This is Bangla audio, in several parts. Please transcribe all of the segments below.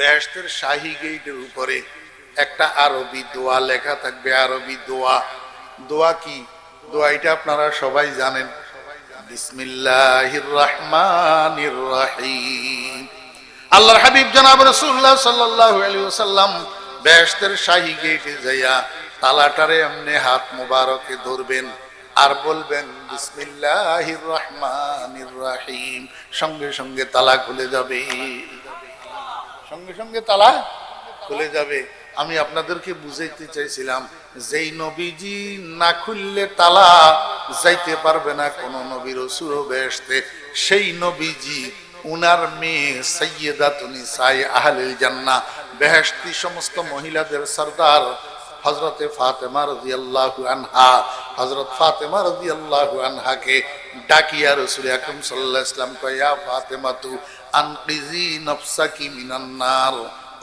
বেহেশতের শাহী গেটের উপরে একটা আরবি দোয়া লেখা থাকবে। আরবি দোয়া। দোয়া কি? দোয়া এটা আপনারা সবাই জানেন, বিসমিল্লাহির রহমানির রহিম। আল্লাহর হাবিব জনাব রাসূলুল্লাহ সাল্লাল্লাহু আলাইহি ওয়াসাল্লাম বেহেশতের শাহী গেটে যাইয়া তালাটারে এমনি হাত মুবারকে ধরবেন আর বলবেন বিসমিল্লাহির রহমানির রহিম। সঙ্গে সঙ্গে তালা খুলে যাবে, সঙ্গে সঙ্গে তালা খুলে যাবে। আমি আপনাদেরকে বুঝাইতে চাইছিলাম, যেই নবীজি না খুললে তালা যাইতে পারবে না কোন নবী রাসূল বেহেশতে, সেই নবীজি উনার মেয়ে সাইয়্যিদাতুন নিসাই আহলিল জান্নাহ, বেহেশতি সমস্ত মহিলাদের সরদার হযরতে ফাতেমা রাদিয়াল্লাহু আনহা, হযরত ফাতেমা রাদিয়াল্লাহু আনহাকে ডাকিয়া রাসূল আকরাম সাল্লাল্লাহু আলাইহি ওয়াসাল্লাম কয়, ইয়া ফাতেমাতু আনকিজি নাফসাকি মিনান নার।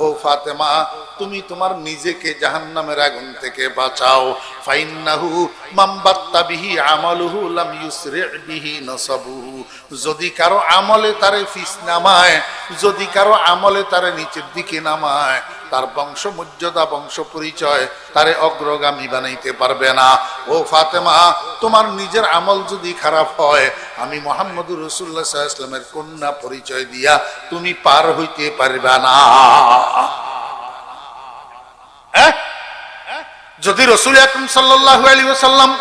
ও ফাতেমা, তুমি তোমার নিজেকে জাহান্নামের আগুন থেকে বাঁচাও। ফাইন্নাহু মামবাত্তা বিহি আমালুহু লাম ইউসরি বিহি নাসাবুহু। যদি কারো আমলে তারে ফিস নামায়, যদি কারো আমলে তারে নিচের দিকে নামায়, তার বংশ মর্যাদা বংশ পরিচয় তারে অগ্রগামী বানাইতে পারবে না। ও ফাতেমা, তোমার নিজের আমল যদি খারাপ হয়, আমি মুহাম্মদুর রাসূলুল্লাহ সাল্লাল্লাহু আলাইহি ওয়াসাল্লামের কন্যা পরিচয় দিয়া তুমি পার হইতে পারবে না। যদি রাসূল আকরাম সাল্লাল্লাহু আলাইহি ওয়াসাল্লাম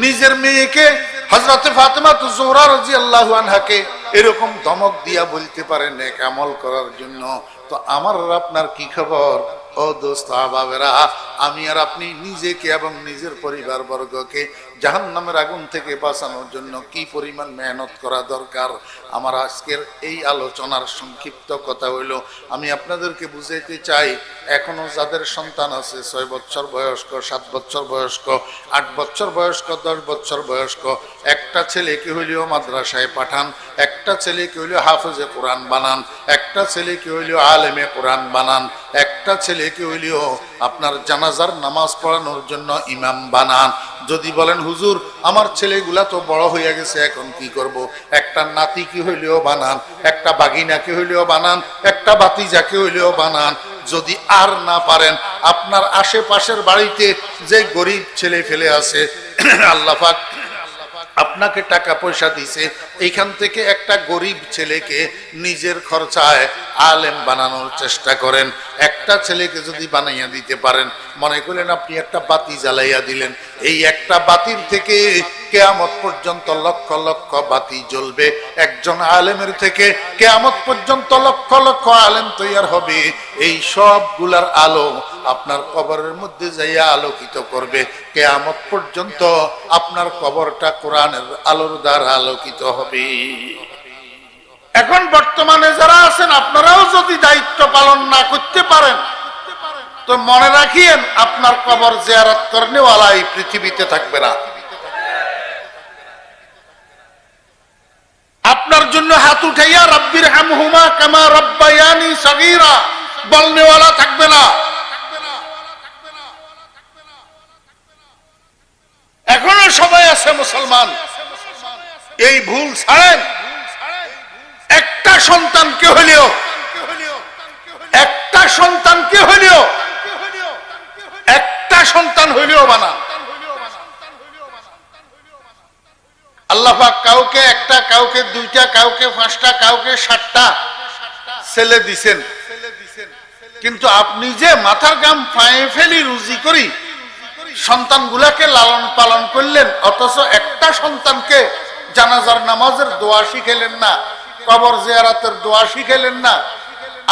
নিজের মেয়েকে হযরতে ফাতেমা যোহরা রাদিয়াল্লাহু আনহাকে এরকম ধমক দিয়া বলতে পারেন নেক আমল করার জন্য, তো আমার আপনার কি খবর? ও দোস্ত আহবাবেরা, আমি আর আপনি নিজেকে এবং নিজের পরিবার বর্গকে জাহান্নামের আগুন থেকে বাঁচানোর জন্য কি পরিমাণ মেহনত করা দরকার। আমার আজকের এই আলোচনার সংক্ষিপ্ত কথা হইল, আমি আপনাদেরকে বুঝাইতে চাই, এখনো যাদের সন্তান আছে 6 বছর বয়স্ক, 7 বছর বয়স্ক, 8 বছর বয়স্ক, 10 বছর বয়স্ক, একটা ছেলেকে হইলেও মাদ্রাসায় পাঠান, একটা ছেলেকে হইলেও হাফেজে কোরআন বানান, একটা ছেলেকে হইলেও আলেমে কোরআন বানান, একটা ছেলেকে হইলেও আপনার জানাজার নামাজ পড়ানোর জন্য ইমাম বানান। যদি বলেন হুজুর আমার ছেলেগুলা তো বড় হইয়া গেছে, এখন কি করব? একটা নাতিকে হইলেও বানান, একটা বাগিনাকে হইলেও বানান, একটা বাতিজাকে হইলেও বানান। যদি আর না পারেন, আপনার আশেপাশের বাড়িতে যে গরিব ছেলে ফেলে আছে, আল্লাহ পাক আপনাকে টাকা পয়সা দিছে, এইখান থেকে একটা গরিব ছেলেকে নিজের খরচায় আলেম বানানোর চেষ্টা করেন। একটা ছেলেকে যদি বানাইয়া দিতে পারেন, মনে করলেন আপনি একটা বাতি জ্বালাইয়া দিলেন, এই একটা বাতির থেকে কিয়ামত পর্যন্ত লক্ষ লক্ষ বাতি জ্বলবে। একজন আলেমের থেকে কিয়ামত পর্যন্ত লক্ষ লক্ষ আলেম তৈয়ার হবে। এই সবগুলার আলো আপনার কবরের মধ্যে যাইয়া আলোকিত করবে। কিয়ামত পর্যন্ত আপনার কবরটা কোরআনের আলোর দ্বারা আলোকিত হবে। এখন বর্তমানে যারা আছেন, আপনারাও যদি দায়িত্ব পালন না করতে পারেন, তো মনে রাখিয়েন আপনার কবর জিয়ারত করনেওয়ালা এই পৃথিবীতে থাকবে না। আপনার জন্য হাত উঠাইয়া রাব্বির হামহুমা কামা রাব্বায়ানি সগীরা বলনেওয়ালা থাকবে না। এখনো সবাই আছে মুসলমান, এই ভুল ছাড়েন। একটা সন্তানকে হইলেও, একটা সন্তানকে হইলেও, একটা সন্তান হইলেও বানান। আল্লাহ পাক কাউকে একটা, কাউকে দুইটা, কাউকে 5টা, কাউকে 7টা ছেলে দিছেন, কিন্তু আপনি যে মাথার গাম পায়ে ফেলি রুজি করি সন্তানগুলাকে লালন পালন করলেন, অথচ একটা সন্তানকে জানাজার নামাজের দোয়া শিখাইলেন না, কবর জিয়ারতের দোয়া শিখাইলেন না।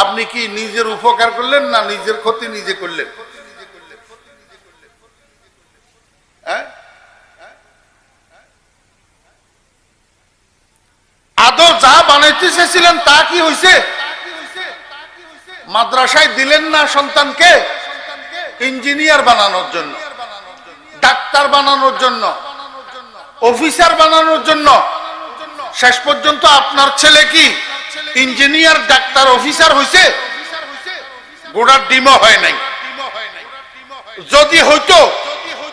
আপনি কি নিজের উপকার করলেন না নিজের ক্ষতি নিজে করলেন? আদৌ যা বানাইতে চেয়েছিলেন তা কি হয়েছে? মাদ্রাসায় দিলেন না সন্তানকে ইঞ্জিনিয়ার বানানোর জন্য, ডাক্তার বানানোর জন্য, অফিসার বানানোর জন্য। শেষ পর্যন্ত আপনার ছেলে কি ইঞ্জিনিয়ার, ডাক্তার, অফিসার হয়েছে? গোড়ার ডিমও হয় নাই। যদি হইতো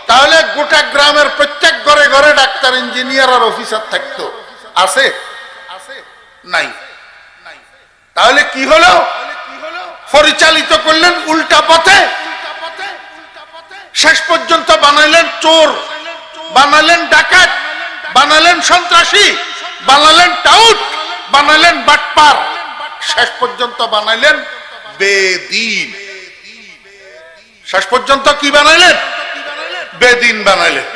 তাহলে গোটা গ্রামের প্রত্যেক ঘরে ঘরে ডাক্তার, ইঞ্জিনিয়ার আর অফিসার থাকতো। আছে? নাই। তাহলে কি হলো? পরিচালিত করলেন উল্টা পথে, শেষ পর্যন্ত বানাইলেন চোর, বানালেন ডাকাত, বানালেন সন্ত্রাসী, বানালেন টাউট, বানালেন বাটপার, শেষ পর্যন্ত বানাইলেন বেদিন। শেষ পর্যন্ত কি বানাইলেন? বেদিন বানাইলেন।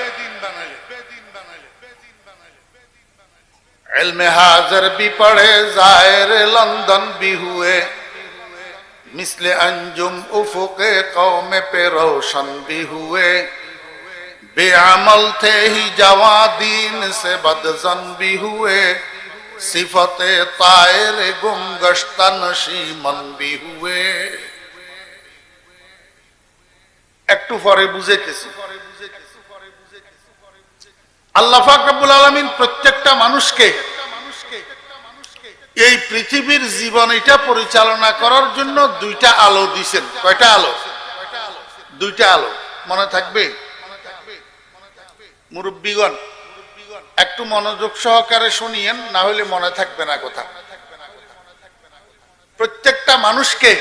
इल्मे हाजिर भी पढ़े जाहिर लंदन भी हुए, मिसले अंजुम उफुके कौम पे रोशन भी हुए, बेअमल थे ही जवा दीन से बदजन भी हुए, सिफते तायर गुमगश्ता नशीमन भी हुए। একটু পরে বুঝাইতেছি। আল্লাহ পাক রব্বুল আলামিন প্রত্যেকটা মানুষকে এই পৃথিবীর জীবন এটা পরিচালনা করার জন্য দুইটা আলো দিয়েছেন। কয়টা আলো? দুইটা আলো। মনে থাকবে? মুরব্বীগণ একটু মনোযোগ সহকারে শুনিয়েন, না হলে মনে থাকবে না কথা। প্রত্যেকটা মানুষকে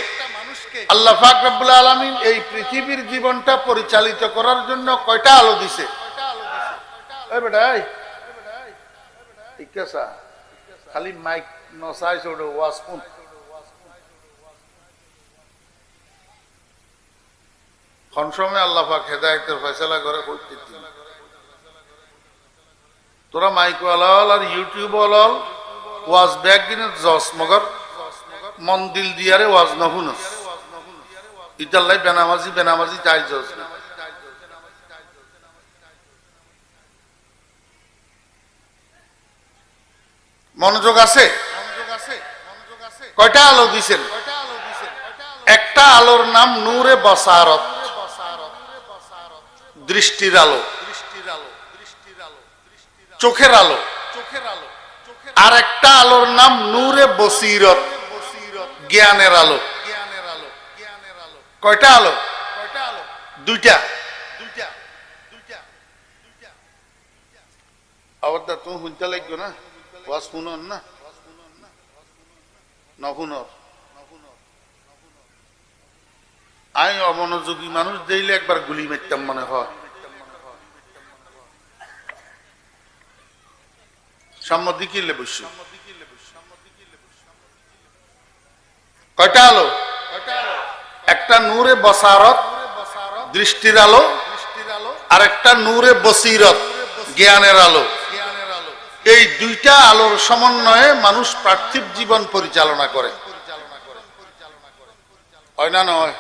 আল্লাহ পাক রব্বুল আলামিন এই পৃথিবীর জীবনটা পরিচালিত করার জন্য কয়টা আলো দিছে? এই বেটা ঠিক আছে, খালি মাইক নসাই ছোট ওয়াজ কোন কোন সময় আল্লাহ পাক হেদায়েতের ফয়সালা করে করতে দিন। তোরা মাইক ওয়ালা আর ইউটিউব ওয়ালা ওয়াজ ব্যাগ দিন জস মগর মন দিল দিয়ারে ওয়াজ নহুনস ইতাল্লাই বেনামাজি বেনামাজি চাই জস না। মনোযোগ আছে? কয়টা আলো দিছেন? একটা আলোর নাম নূরে বসারত, দৃষ্টির আলো, চোখের আলো। আর একটা আলোর নাম নূরে বসিরত, জ্ঞানের আলো। কয়টা আলো? দুইটা। আবার তুমি শুনতে লাগবে না, ওয়াজ শুনুন না, নহুনর। আমি অমনোযোগী মানুষ দিলে একবার গুলি মারতাম মনে হয়। সম্মতি কিনলে বসু। কয়টা আলো? একটা নূরে বসারত, দৃষ্টির আলো, আর একটা নূরে বসিরত, জ্ঞানের আলো। এই দুইটা আলোর সমন্বয়ে মানুষ পার্থিব জীবন পরিচালনা করে, হয় না নয়?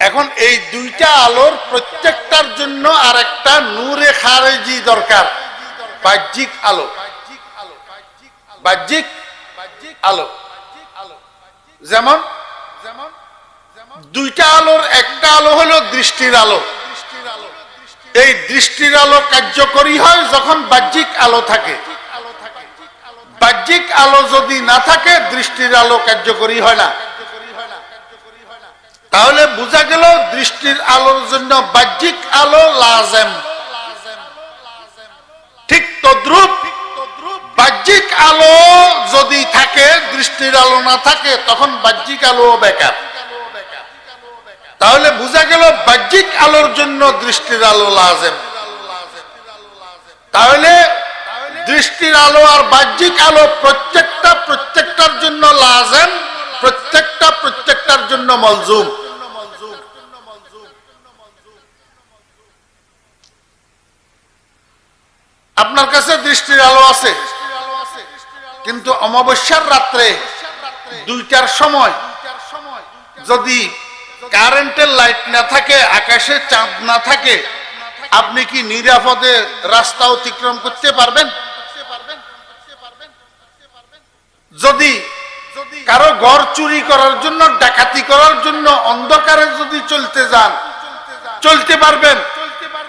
এখন এই দুইটা আলোর প্রত্যেকটার জন্য আর একটা নূরে খারেজি দরকার, বাহ্যিক আলো। বাহ্যিক আলো যেমন দুইটা আলোর একটা আলো হলো দৃষ্টির আলো। এই দৃষ্টির আলো কার্যকরী হয় যখন বাহ্যিক আলো থাকে। বাহ্যিক আলো যদি না থাকে দৃষ্টির আলো কার্যকরী হয় না। তাহলে বোঝা গেল দৃষ্টির আলোর জন্য বাহ্যিক আলো লাজেম। ঠিক তদ্রূপ বাহ্যিক আলো যদি থাকে, দৃষ্টির আলো না থাকে, তখন বাহ্যিক আলো বেকার। তাহলে বোঝা গেল বাহ্যিক আলোর জন্য দৃষ্টির আলো লাজেম। তাহলে দৃষ্টির আলো আর বাহ্যিক আলো প্রত্যেকটার জন্য লাজেম, প্রত্যেকটার জন্য মলজুম। আপনার কাছে দৃষ্টির আলো আছে, কিন্তু অমাবস্যার রাত্রে 2টার সময় যদি কারেন্টের লাইট না থাকে, আকাশে চাঁদ না থাকে, আপনি কি নিরাপদে রাস্তা অতিক্রম করতে পারবেন? যদি কারো ঘর চুরি করার জন্য, ডাকাতি করার জন্য অন্ধকারে যদি চলতে যান, চলতে পারবেন,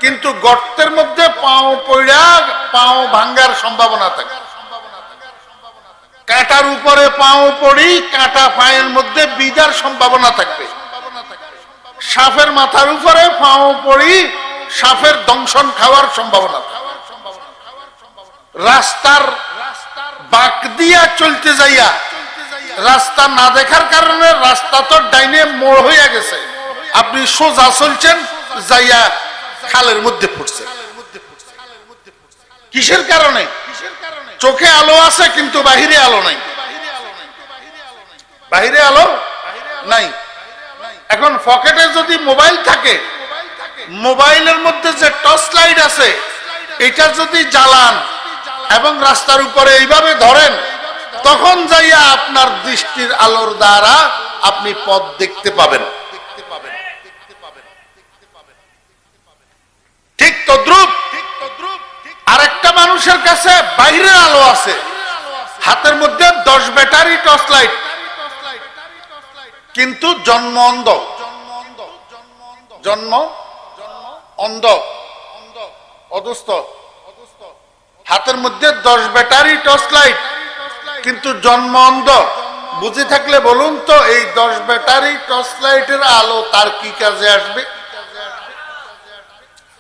কিন্তু গর্তের মধ্যে পাও পড়া পাও ভাঙ্গার সম্ভাবনা থাকে। কাঁটার উপরে পাও পড়ি, কাঁটা পায়ের মধ্যে বিজার সম্ভাবনা থাকবে। সাপের মাথার উপরে পাও পড়ি, সাপের দংশন খাওয়ার সম্ভাবনা। রাস্তার বাঁক দিয়া চলতে যাইয়া রাস্তা না দেখার কারণে রাস্তা তো ডাইনে মোড় হইয়া গেছে, আপনি সোজা চলছেন, যাইয়া খালের মধ্যে পড়ছে। কিসের কারণে? চোখে আলো আছে কিন্তু বাহিরে আলো নাই, বাহিরে আলো নাই। এখন পকেটে যদি মোবাইল থাকে, মোবাইলের মধ্যে যে টর্চ লাইট আছে এটা যদি জ্বালান এবং রাস্তার উপরে এইভাবে ধরেন, তখন যাইয়া আপনার দৃষ্টির আলোর দ্বারা আপনি পথ দেখতে পাবেন। ঠিক তদ্রুপ আরেকটা মানুষের কাছে বাইরের আলো আছে, হাতের মধ্যে 10 ব্যাটারি টর্চ লাইট, কিন্তু জন্ম অন্ধ, জন্ম অন্ধ, অদুস্থ। হাতের মধ্যে 10 ব্যাটারি টর্চ লাইট কিন্তু জন্ম অন্ধ। বুঝে থাকলে বলুন তো, এই 10 ব্যাটারি টর্চ লাইটের আলো তার কি কাজে আসবে?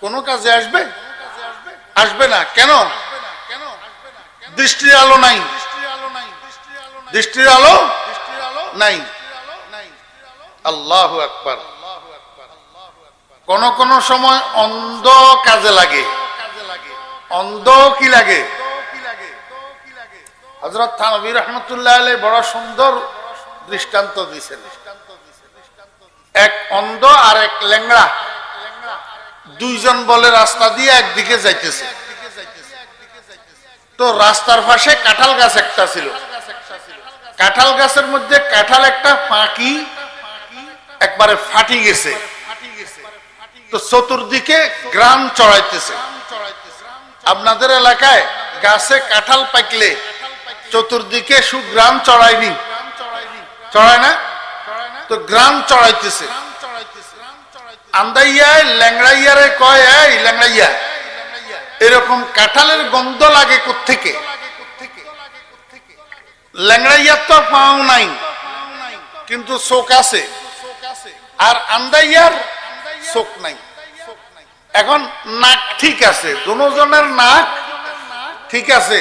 কোনো কাজে আসবে? আসবে না। কেন? দৃষ্টির আলো নাই, দৃষ্টির আলো নাই। আল্লাহু আকবার। কোন কোন সময় অন্ধ কাজে লাগে, অন্ধ কি লাগে? হযরত থানভী রাহমাতুল্লাহ আলাইহি বড় সুন্দর দৃষ্টান্ত দিয়েছেন। এক অন্ধ আর এক ল্যাংড়া, দুইজন বলে রাস্তা দিয়ে একদিকে যাইতেছে। তো রাস্তার পাশে কাঁঠাল গাছ একটা ছিল, কাঁঠাল গাছের মধ্যে কাঁঠাল একটা ফাঁকি একবারে ফাটি গেছে। তো চতুর্দিকে গ্রাম চড়াইতেছে। আপনাদের এলাকায় গাছে কাঁঠাল পাকলে চতুর্দিকে সুগ্রাম চড়ায়নি? চড়ায় না? তো গ্রাম চড়াইতেছে। আন্দাইয়ায় ল্যাংড়াইয়ারে কয়, এই ল্যাংড়াইয়া, এরকম কাঁঠালের গন্ধ লাগে কোত্থেকে? ল্যাংড়াইয়ার তো পাও নাই কিন্তু চোখ আছে, আর আন্দাইয়ার চোখ নাই। এখন নাক ঠিক আছে, দুজনের নাক ঠিক আছে,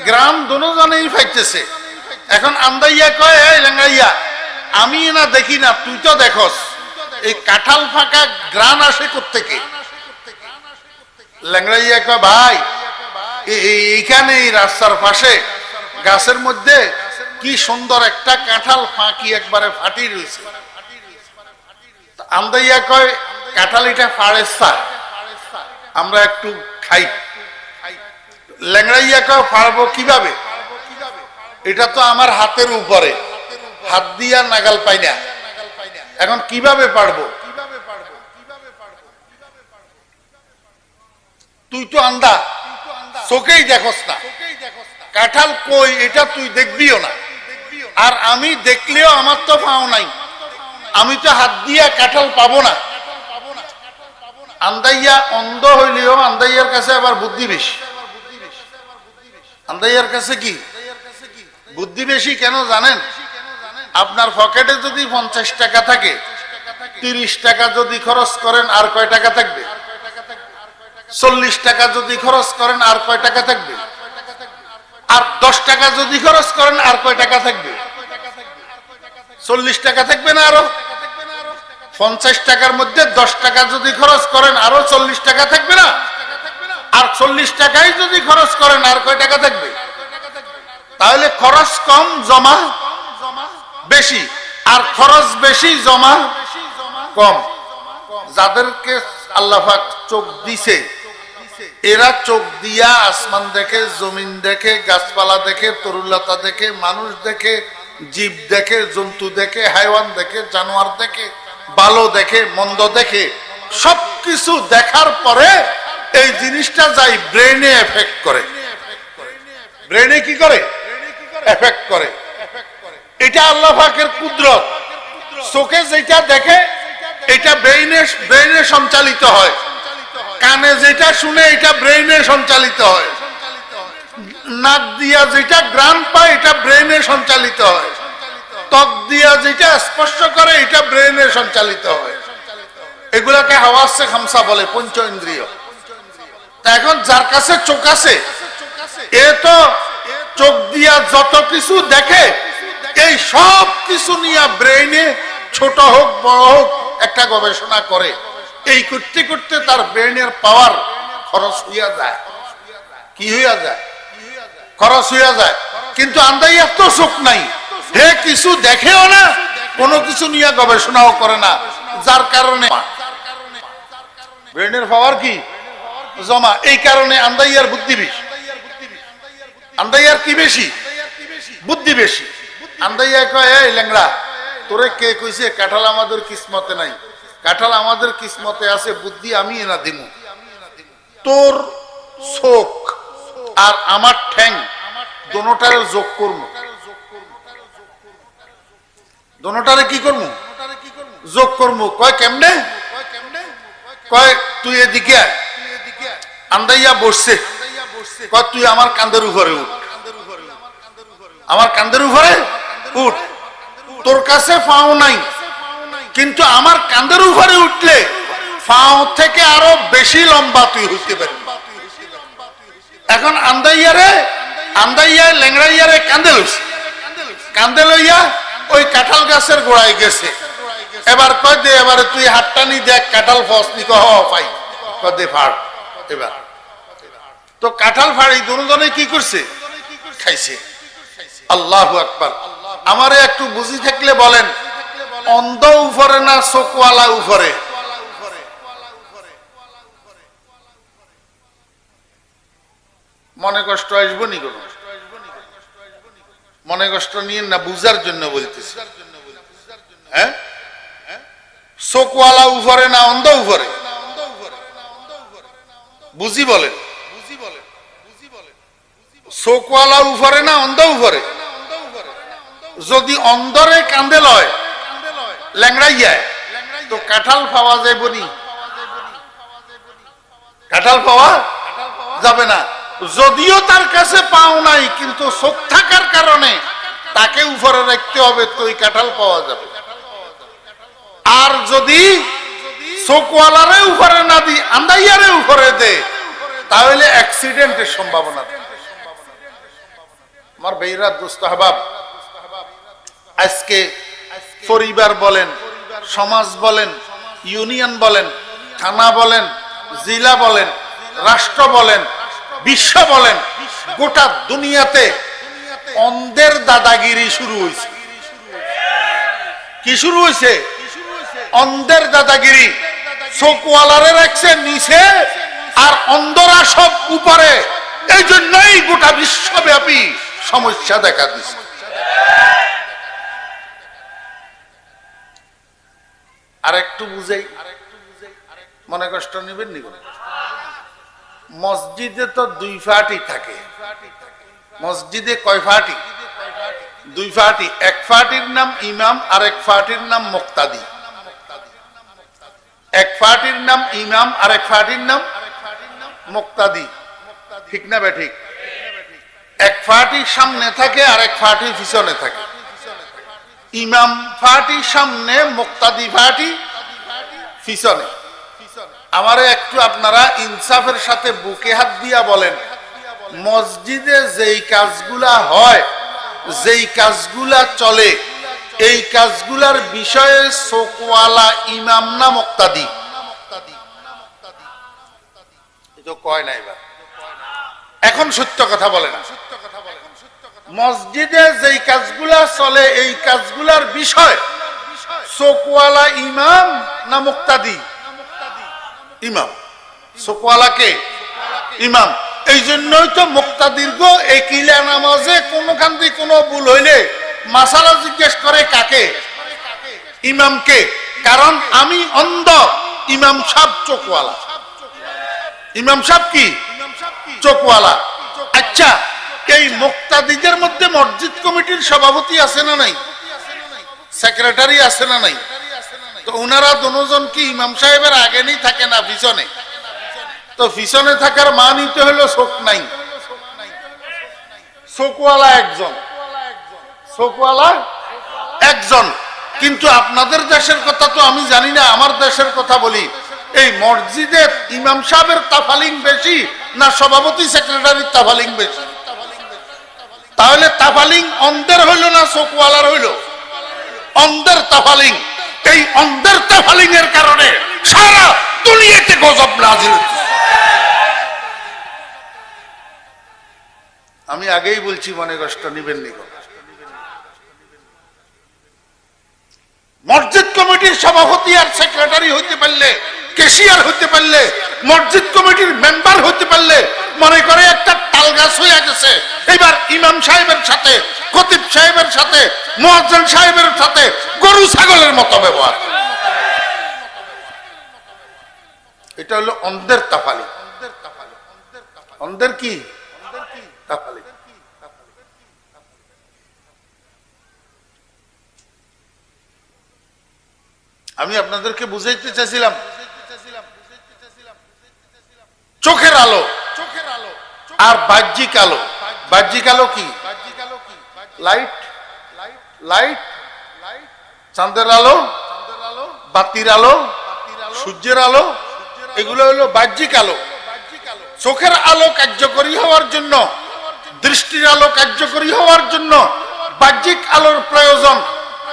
গ্রাম দুজনেই ফাইতেছে। এখন আন্দাইয়া কয়, এই ল্যাংড়াইয়া, আমি না দেখি না, তুই তো দেখস, এই কাঁঠাল ফাঁকা গ্রান আসে কোত্থেকে? ল্যাংড়াইয়া কয়, ভাই এইখানে এই রাস্তার পাশে গাছের মধ্যে কি সুন্দর একটা কাঁঠাল ফাঁকি একবারে ফাটি রয়েছে। আন্দাইয়া কয়, কাঁঠাল এটা ফাড়েছা, আমরা একটু খাই। ল্যাংড়াইয়া কয়, ফাড়বো কিভাবে? এটা তো আমার হাতের উপরে, হাত দিয়া নাগাল পাই না, এখন কিভাবে পারবো? তুই তো আন্দা, চোখেই দেখস না, কাঁঠাল কই এটা তুই দেখবিও না, আর আমি দেখলেও আমার তো পাও নাই, আমি তো হাত দিয়া কাঁঠাল পাবো না। আন্দাইয়া অন্ধ হইলেও আন্দাইয়ার কাছে আবার বুদ্ধি বেশি। আন্দাইয়ার কাছে কি বুদ্ধি বেশি? কেন জানেন? আপনার পকেটে যদি 50 টাকা থাকে, 30 টাকা যদি খরচ করেন আর কয় টাকা থাকবে? 40 টাকা যদি খরচ করেন আর কয় টাকা থাকবে? আর 10 টাকা যদি খরচ করেন আর কয় টাকা থাকবে? 40 টাকা থাকবে না আরো? 50 টাকার মধ্যে 10 টাকা যদি খরচ করেন আরো 40 টাকা থাকবে না? আর 40 টাকাই যদি খরচ করেন আর কয় টাকা থাকবে? তাহলে খরচ কম, জমা বেশি, আর খরচ বেশি, জমা কম। যাদেরকে আল্লাহ পাক চোখ দিছে, এরা চোখ দিয়া আসমান দেখে, জমিন দেখে, গাছপালা দেখে, তরুলতা দেখে, মানুষ দেখে, জীব দেখে, জন্তু দেখে, হাইওয়ান দেখে, জানোয়ার দেখে, ভালো দেখে, মন্দ দেখে। সবকিছু দেখার পরে এই জিনিসটা যাই ব্রেনে এফেক্ট করে। ব্রেনে কি করে? এফেক্ট করে। এটা আল্লাহ পাকের কুদরত। চোখে যেটা দেখে এটা ব্রেনে সঞ্চালিত হয়, কানে যেটা শুনে এটা ব্রেনে সঞ্চালিত হয়, নাক দিয়া যেটা ঘ্রাণ পায় এটা ব্রেনে সঞ্চালিত হয়, ত্বক দিয়া যেটা স্পর্শ করে এটা ব্রেনে সঞ্চালিত হয়। এগুলাকে হাওয়াসে খামসা বলে, পঞ্চ ইন্দ্রিয়। তা এখন যার কাছে চোখ আছে, এ তো চোখ দিয়া যত কিছু দেখে এই সব কিছু নিয়ে ব্রেইনে ছোট হোক বড় হোক একটা গবেষণা করে। এই করতে করতে তার ব্রেইনের পাওয়ার খরচ হইয়া যায়। কি হইয়া যায়? খরচ হইয়া যায়। কিন্তু আন্দাইয়ার তো চোখ নাই, হে কিছু দেখেও না, কোনো কিছু নিয়ে গবেষণাও করে না, যার কারণে ব্রেইনের পাওয়ার কি জমা। এই কারণে আন্দাইয়ার বুদ্ধি বেশি। আন্দাইয়ার কি বেশি? বুদ্ধি বেশি। আন্দাইয়া কয়, এই ল্যাংড়া, তোরে কে কইছে কাঁঠাল আমাদের কিসমতে নাই? কাঁঠাল আমাদের কিসমতে আছে, বুদ্ধি আমি এনা দিমু। তোর চোখ আর আমার ঠ্যাং দোনোটারে যোগ করবো, দোনোটারে কি করবো? যোগ করবো। কয় কেমনে? কয় তুই এদিকে আন্দাইয়া বসছে, কয় তুই আমার কান্দের উপরে উঠ, আমার কান্দের উপরে উঠ। তোর কাছে পাও নাই, কিন্তু আমার কান্দের উপরে উঠলে পাও থেকে আরো বেশি লম্বা তুই হইতে পারবি। এখন আন্দাইয়া ল্যাংড়াইয়ারে কান্দে লইছে, কান্দে লইয়া ওই কাঁঠাল গাছের গোড়ায় গেছে। এবার কয় দে, এবারে তুই হাতটা নি দেখ কাঁঠাল ফস নি। কহ পাই, কয় দে ফাড়। এবার তো কাঁঠাল ফাড়ি দুজনে কি করছে? খাইছে। আল্লাহু আকবার। আমারে একটু বুঝি থাকলে বলেন, অন্ধ উপরে না চোখওয়ালা উপরে? মনে কষ্ট আসবো নি? কোন মনে কষ্ট নিয়ে না, বুঝার জন্য বলতেছি। হ্যাঁ, চোখওয়ালা উপরে না অন্ধ উপরে? বুঝি বলেন, চোখওয়ালা উপরে না অন্ধ উপরে? যদি অন্ধরে কান্দে লয় ল্যাংড়াইয়া, তো কাঁঠাল পাওয়া যাবে নি? কাঁঠাল পাওয়া যাবে না। যদিও তার কাছে পাও নাই, কিন্তু চোখ থাকার কারণে তাকে উপরে রাখতে হবে, তো ওই কাঁঠাল পাওয়া যাবে। আর যদি চোখওয়ালারে উপরে না দি আন্দাইয়ারে উপরে দে, তাহলে অ্যাক্সিডেন্টের সম্ভাবনা। আমার ভাইরা, দোস্ত আহবাব, আজকে পরিবার বলেন, সমাজ বলেন, ইউনিয়ন বলেন, থানা বলেন, জেলা বলেন, রাষ্ট্র বলেন, বিশ্ব বলেন, গোটা দুনিয়াতে অন্ধের দাদাগিরি শুরু হয়েছে। কি শুরু হয়েছে? অন্ধের দাদাগিরি। চোখওয়ালারে রাখছে নিচে আর অন্ধরা সব উপরে। এই জন্যই গোটা বিশ্বব্যাপী সমস্যা দেখা দিচ্ছে। আর একটু বুঝাই, মনে কষ্ট নিবেন নি? মসজিদে তো দুই ফাটি থাকে। মসজিদে কয় ফাটি? দুই ফাটি। এক ফাটির নাম ইমাম আর এক ফাটির নাম মুক্তাদি। এক ফাটির নাম ইমাম আর এক ফাটির নাম মুক্তাদি। ঠিক না বেঠিক? এক ফাটি সামনে থাকে আর এক ফাটি পিছনে থাকে। ইমাম ফাটি সামনে, মুক্তাদি ফাটি পিছনে। আমারে একটু আপনারা ইনসাফের সাথে বুকে হাত দিয়া বলেন, মসজিদে যেই কাজগুলা হয়, যেই কাজগুলা চলে, এই কাজগুলার বিষয়ে চোখওয়ালা ইমাম না মুক্তাদি? এটা কয় না। এবার এখন সত্য কথা বলে না। মসজিদে যেই কাজগুলা চলে, এই কাজগুলার বিষয় চোখওয়ালা ইমাম না মুক্তাদি? ইমাম। চোখওয়ালাকে ইমাম। এই জন্যই তো মুক্তাদির্ঘ একিলা নামাজে কোনখান দিয়ে কোনো ভুল হইলে মাসালা জিজ্ঞেস করে কাকে? ইমামকে। কারণ আমি অন্ধ, ইমাম সাহেব চোখওয়ালা। ইমাম সাহেব কি? চোখওয়ালা। আচ্ছা, এই মুক্তাদিদের মধ্যে মসজিদ কমিটির সভাপতি আছে না নাই? সেক্রেটারি আছে না নাই? তো ওনারা দুজন কি ইমাম সাহেবের আগে নেই থাকে না পিছনে? তো পিছনে থাকার মানিতে হলো চোখ নাই। চোখওয়ালা একজন, চোখওয়ালা একজন। কিন্তু আপনাদের দেশের কথা তো আমি জানি না, আমার দেশের কথা বলি। এই মসজিদে ইমাম সাহেবের তাফালিং বেশি না সভাপতি সেক্রেটারির তাফালিং বেশি? তাহলে তাফালিং অন্ধের হইল না চোখওয়ালার হইল? অন্ধের তাফালিং। এই অন্ধের তাফালিং এর কারণে সারা দুনিয়াতে গজব নাজিল হচ্ছে। আমি আগেই বলছি, মনে কষ্ট নিবেন নি। মসজিদ কমিটির সভাপতি আর সেক্রেটারি হইতে পারলে, ক্যাশিয়ার হইতে পারলে, মসজিদ কমিটির মেম্বার হইতে পারলে মনে করে একটা তাল গাছ হয়ে গেছে। এবার ইমাম সাহেবের সাথে, খতিব সাহেবের সাথে, মুয়াজ্জিন সাহেবের সাথে গরু ছাগলের মতো ব্যবহার। এটা হলো অন্ধের তাফালি। অন্ধের কি তাফালি? আমি আপনাদেরকে বুঝাইতে চাইছিলাম চোখের আলো আর বাহ্যিক আলো। বাহ্যিক আলো কি? লাইট, লাইট, চাঁদের আলো, বাতির আলো, সূর্যের আলো, এগুলো হলো বাহ্যিক আলো। চোখের আলো কার্যকরী হওয়ার জন্য, দৃষ্টির আলো কার্যকরী হওয়ার জন্য বাহ্যিক আলোর প্রয়োজন,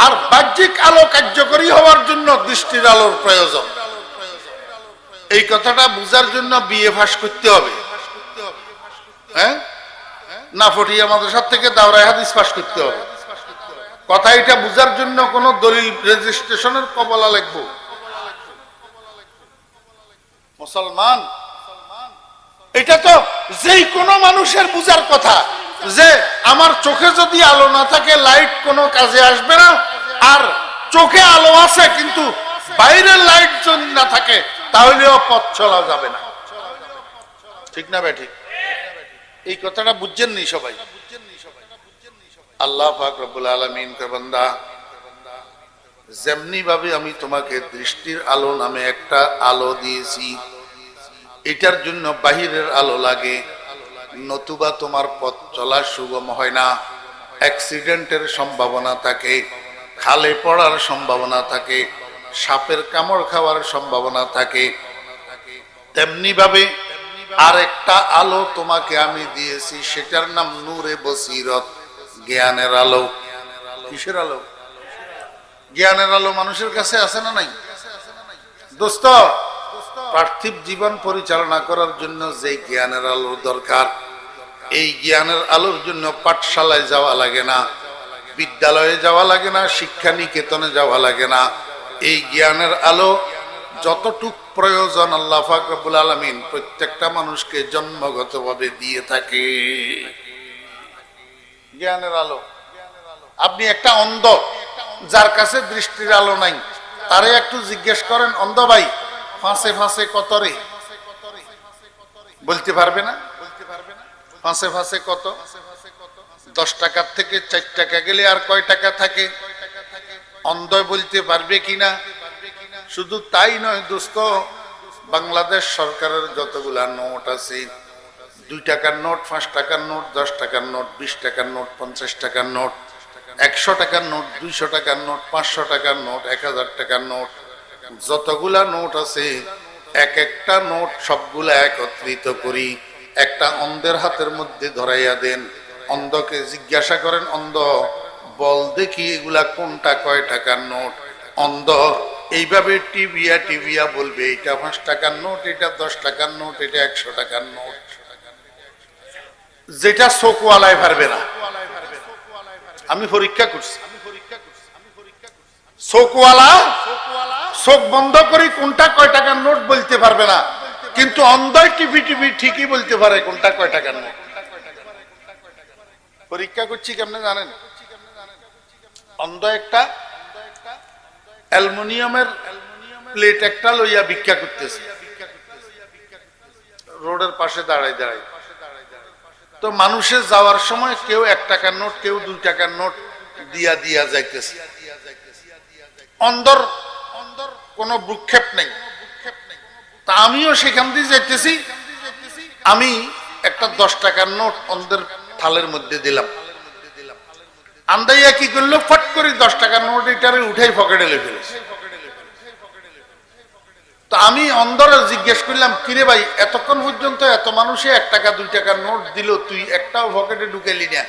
আর বাহ্যিক আলো কার্যকরী হওয়ার জন্য দৃষ্টির আলোর প্রয়োজন। এই কথাটা বুঝার জন্য বিএ পাস করতে হবে, হ্যাঁ না ফটিয়া মাদ্রাসা থেকে দাওরায়ে হাদিস পাস করতে হবে। কথা এটা বুঝার জন্য কোন দলিল রেজিস্ট্রেশনের কবলা লাগবে? মুসলমান, এটা তো যেই কোনো মানুষের বুঝার কথা যে আমার চোখে যদি আলো না থাকে লাইট কোনো কাজে আসবে না, আর চোখে আলো আছে কিন্তু বাইরের লাইট যদি না থাকে তাহলেও পথ চলা যাবে না। ঠিক না ভাই? ঠিক। এই কথাটা বুঝছেন নি সবাই? আল্লাহ পাক রব্বুল আলামিন কে বান্দা, যেমনি ভাবে আমি তোমাকে দৃষ্টির আলো নামে একটা আলো দিয়েছি, এটার জন্য বাহিরের আলো লাগে, নতুবা তোমার পথ চলা সুগম হয় না। অ্যাক্সিডেন্টের সম্ভাবনা থাকে, খালে পড়ার সম্ভাবনা থাকে, সাপের কামড় খাওয়ার সম্ভাবনা থাকে। তেমনি ভাবে আরেকটা আলো তোমাকে আমি দিয়েছি, সেটার নাম নূরে বসিরত, জ্ঞানের আলো। কিসের আলো? জ্ঞানের আলো মানুষের কাছে আছে না নাই? দোস্ত, পার্থিব জীবন পরিচালনা করার জন্য যে জ্ঞানের আলোর দরকার, এই জ্ঞানের আলোর জন্য পাঠশালায় যাওয়া লাগে না, বিদ্যালয়ে যাওয়া লাগে না, শিক্ষা নিকেতনে যাওয়া লাগে না। এই জ্ঞানের আলো যতটুক প্রয়োজন আল্লাহ পাক রব্বুল আলামিন প্রত্যেকটা মানুষকে জন্মগতভাবে দিয়ে থাকে। জ্ঞানের আলো। আপনি একটা অন্ধ যার কাছে দৃষ্টির আলো নাই, তারে একটু জিজ্ঞেস করেন, অন্ধ ভাই ফাঁসে ফাঁসে কত রে? বলতে পারবে না। ফাঁসে ফাঁসে কত? 10 টাকার থেকে 4 টাকা গেলে আর কয় টাকা থাকে? অন্ধ বলতে পারবে কিনা? শুধু তাই নয় দোস্ত, বাংলাদেশ সরকারের যতগুলা নোট আছে, 2 টাকার নোট, 5 টাকার নোট, 10 টাকার নোট, 20 টাকার নোট, 50 টাকার নোট, 100 টাকার নোট, 200 টাকার নোট, 500 টাকার নোট, 1000 টাকার নোট, যতগুলা নোট আছে এক একটা নোট সবগুলা একত্রিত করি একটা অন্ধের হাতের মধ্যে ধরাইয়া দেন। অন্ধকে জিজ্ঞাসা করেন, অন্ধ বল দেখি এগুলা কোনটা কয় টাকার নোট? অন্ধ এইভাবে টিভিয়া টিভিয়া বলবে, এটা 5 টাকার নোট, এটা 10 টাকার নোট, এটা 100 টাকার নোট। যেটা চোখওয়ালায় পারবে না। আমি পরীক্ষা করছি, চোখওয়ালা চোখ বন্ধ করি কোনটা কয় টাকার নোট বলতে পারবে না, কিন্তু অন্ধয় টিভি টিভি ঠিকই বলতে পারে কোনটা কয় টাকার নোট। পরীক্ষা করছি কেমনে জানেন? অন্ধ একটা অ্যালুমিনিয়ামের প্লেট একটা লইয়া ভিক্ষা করতেছে রোডের পাশে দাঁড়াই দাঁড়াই। তো মানুষের যাওয়ার সময় কেউ 1 টাকার নোট, কেউ 2 টাকার নোট দিয়া দিয়া যাইতেছে। অন্ধর কোনো ভ্রুক্ষেপ নেই। তা আমিও সেখান দিয়ে যাইতেছি, আমি একটা 10 টাকার নোট অন্ধের থালের মধ্যে দিলাম। আন্দাইয়া কি করলো, ফট করে 10 টাকার নোট এটারে উঠাই পকেটে লেগে ফেলেছে। তো আমি অন্ধরে জিজ্ঞেস করলাম, কিরে ভাই এতক্ষণ পর্যন্ত এত মানুষে 1 টাকা 2 টাকার নোট দিল, তুই একটাও পকেটে ঢুকেলি না,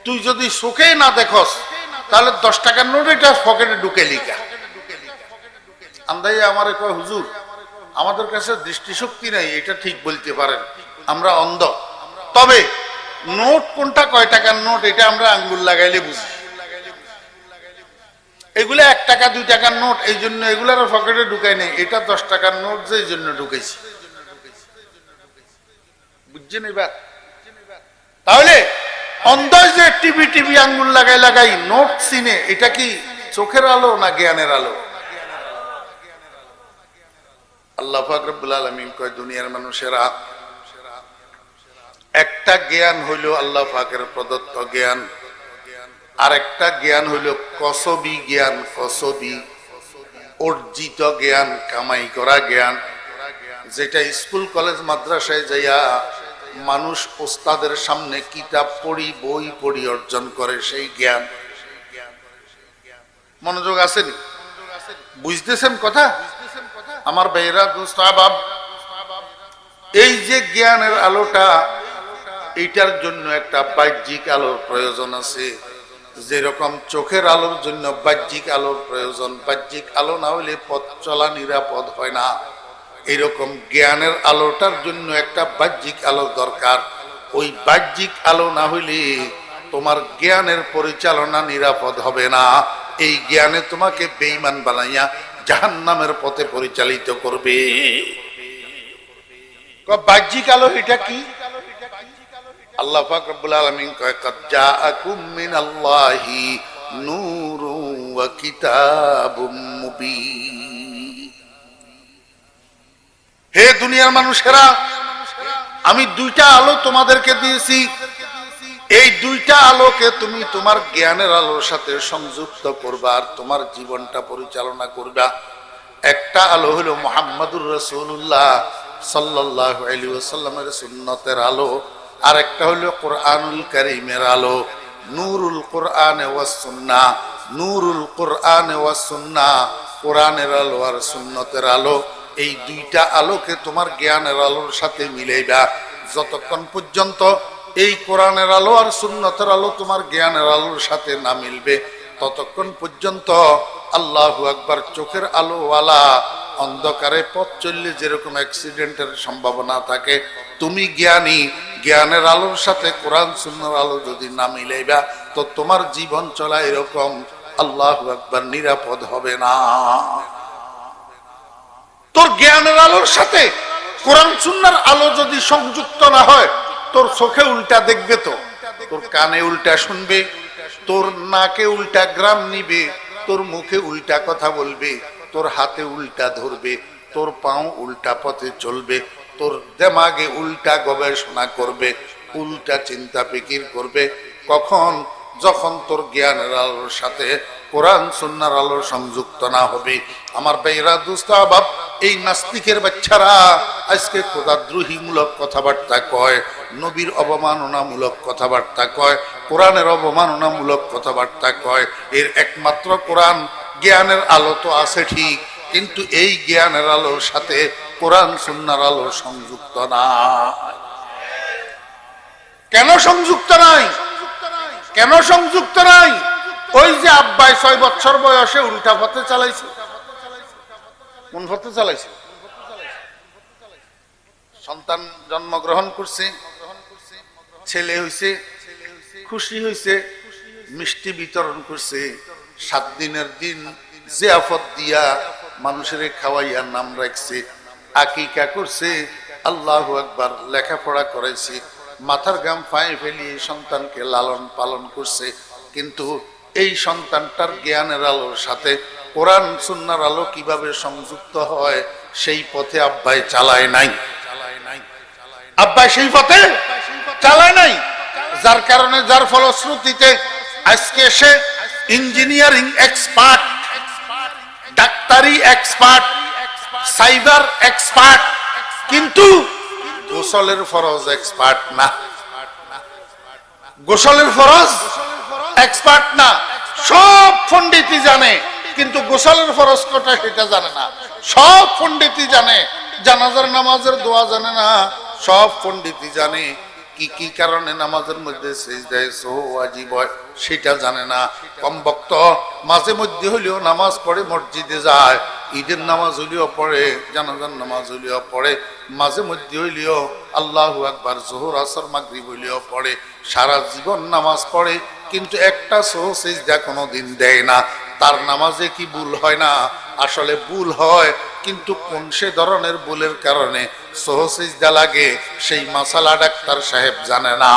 তুই যদি চোখে না দেখস তাহলে 10 টাকার নোট এটা পকেটে ঢুকে লিখা আন্দাই আমার কয় হুজুর আমাদের কাছে দৃষ্টিশক্তি নাই, এটা ঠিক বলতে পারেন, আমরা অন্ধ, তবে নোট কোনটা কয় টাকার নোট এটা আমরা আঙ্গুল লাগাইলে বুঝি। এগুলা 1 টাকা 2 টাকার নোট, এই জন্য এগুলার পকেটে ঢুকাই নেই, এটা 10 টাকার নোট যে এই জন্য ঢুকেছি, বুঝছেন এবার? তাহলে অন্ধ যে টিভি টিভি আঙ্গুল লাগাই লাগাই নোট চিনে, এটা কি চোখের আলো না জ্ঞানের আলো? আল্লাহ পাক রব্বুল আলামিন কয় দুনিয়ার মানুষেরা একটা জ্ঞান হইল আল্লাহ পাকের প্রদত্ত জ্ঞান, আর একটা জ্ঞান হইল কসবি জ্ঞান, কসবি অর্জিত জ্ঞান, কামাই করা জ্ঞান, যেটা স্কুল কলেজ মাদ্রাসায় যাইয়া মানুষ ওস্তাদের সামনে কিতাব পড়ি বই পড়ি অর্জন করে সেই জ্ঞান। মনোযোগ আসেনি? বুঝতেছেন কথা আমার ভাইরা দোস্ত আহবাব? এই যে জ্ঞানের আলোটা, এইটার জন্য একটা বাহ্যিক আলোর প্রয়োজন আছে। যেরকম চোখের আলোর জন্য বাহ্যিক আলোর প্রয়োজন, বাহ্যিক আলো না হলে পথ চলা নিরাপদ হয় না, এরকম জ্ঞানের আলোটার জন্য একটা বাহ্যিক আলো দরকার। ওই বাহ্যিক আলো না হইলে তোমার জ্ঞানের পরিচালনা নিরাপদ হবে না। এই জ্ঞানে তোমাকে বেঈমান বানাইয়া জাহান্নামের পথে পরিচালিত করবে। বাহ্যিক আলো এটা কি? আল্লাহ পাক রব্বুল আলামিন কয় কাদ জাআকুম মিনাল্লাহি নূরুন ওয়া কিতাবুম মুবিন। হে দুনিয়ার মানুষেরা, আমি 2টা আলো তোমাদেরকে দিয়েছি, এই 2টা আলোকে তুমি তোমার জ্ঞানের আলোর সাথে সংযুক্ত করবা আর তোমার জীবনটা পরিচালনা করবা। একটা আলো হলো মুহাম্মাদুর রাসূলুল্লাহ সাল্লাল্লাহু আলাইহি ওয়াসাল্লামের সুন্নতের আলো, আর একটা হলো কোরআনুল কারীমের আলো। নূরুল কোরআনে ওয়াস সুন্নাহ, নূরুল কোরআনে ওয়াস সুন্নাহ, কোরআনের আলো আর সুন্নতের আলো। এই 2টা আলোকে তোমার জ্ঞানের আলোর সাথে মিলাইবা। যতক্ষণ পর্যন্ত এই কোরআনের আলো আর সুন্নতের আলো তোমার জ্ঞানের আলোর সাথে না মিলবে, ততক্ষণ পর্যন্ত আল্লাহু আকবার চোখের আলোওয়ালা অন্ধকারে পথ চললে যেরকম অ্যাক্সিডেন্টের সম্ভাবনা থাকে, তুমি জ্ঞানী, জ্ঞানের আলোর সাথে কোরআন সুন্নাহর আলো যদি না মিলাইবা তো তোমার জীবন চলা এরকম আল্লাহু আকবার নিরাপদ হবে না। তোর জ্ঞানের আলোর সাথে কোরআন সুন্নাহর আলো যদি সংযুক্ত না হয়, তোর চোখে উল্টা দেখবে, তো তোর কানে উল্টা শুনবে, তোর নাকে উল্টা গ্রাম নিবে, তোর মুখে উল্টা কথা বলবে, তোর হাতে উল্টা ধরবে, তোর পাও উল্টা পথে চলবে, তোর দিমাগে উল্টা গবেষণা করবে, উল্টা চিন্তা ফিকির করবে। কখন? যখন তোর জ্ঞানের আলোর সাথে কোরআন সুন্নাহর আলো সংযুক্ত না হবে। আমার ভাইরা দোস্ত আহবাব, এই নাস্তিকের বাচ্চারা আজকে খোদাদ্রোহীমূলক কথাবার্তা কয়, নবীর অবমাননামূলক কথাবার্তা কয়, কোরআনের অবমাননামূলক কথাবার্তা কয়। এর একমাত্র কোরআন জ্ঞানের আলো তো আছে ঠিক, কিন্তু এই জ্ঞানের আলোর সাথে কোরআন সুন্নাহর আলো সংযুক্ত না। কেন সংযুক্ত নাই? কেন সংযুক্ত নাই? ওই যে আব্বাই 6 বছর বয়সে উল্টা পথে চালাইছে। কোন পথে চালাইছে? সন্তান জন্মগ্রহণ করছে, ছেলে হইছে, খুশি হইছে, মিষ্টি বিতরণ করছে, 7 দিনের দিন জিয়াফত দিয়া মানুষের খাওয়াইয়া নাম রাখছে, আকিকা করছে, আল্লাহু আকবার, লেখাপড়া করাইছে, মাথার গাম পায়ে ফেলিয়ে সন্তানকে লালন পালন করছে। কিন্তু এই সন্তানটার জ্ঞানের আলোর সাথে কোরআন সুন্নাহর আলো কিভাবে সংযুক্ত হয় সেই পথে আব্বাই চালায় নাই। আব্বাই সেই পথে চালায় নাই, যার কারণে, যার ফলশ্রুতিতে আজকে সে ইঞ্জিনিয়ারিং এক্সপার্ট, ডাক্তারি এক্সপার্ট, সাইবার এক্সপার্ট, কিন্তু গোসলের ফরজ এক্সপার্ট না। গোসলের ফরজ এক্সপার্ট না। সব পণ্ডিতই জানে, কিন্তু গোসলের ফরজ কটা সেটা জানে না। সব পণ্ডিতই জানে, জানাজার নামাজের দোয়া জানে না। সব পণ্ডিতই জানে, কি কারণে নামাজের মধ্যে সিজদায়ে সাহু ওয়াজিব হয় সেটা জানে না। কমবক্ত মাঝে মধ্যে হলেও নামাজ পড়ে, মসজিদে যায়, ঈদের নামাজ হইলেও পড়ে, জানাজার নামাজ হইলেও পড়ে, মাঝে মধ্যে হইলেও আল্লাহু আকবার, যোহর আসর মাগরিব হইলেও পড়ে, সারা জীবন নামাজ পড়ে, কিন্তু একটা সাহু সিজদা কোনোদিন দেয় না। তার নামাজে কি ভুল হয় না? আসলে ভুল হয়, কিন্তু কোন সে ধরনের ভুলের কারণে সাহু সিজদা লাগে সেই মাসালা ডাক্তার সাহেব জানে না।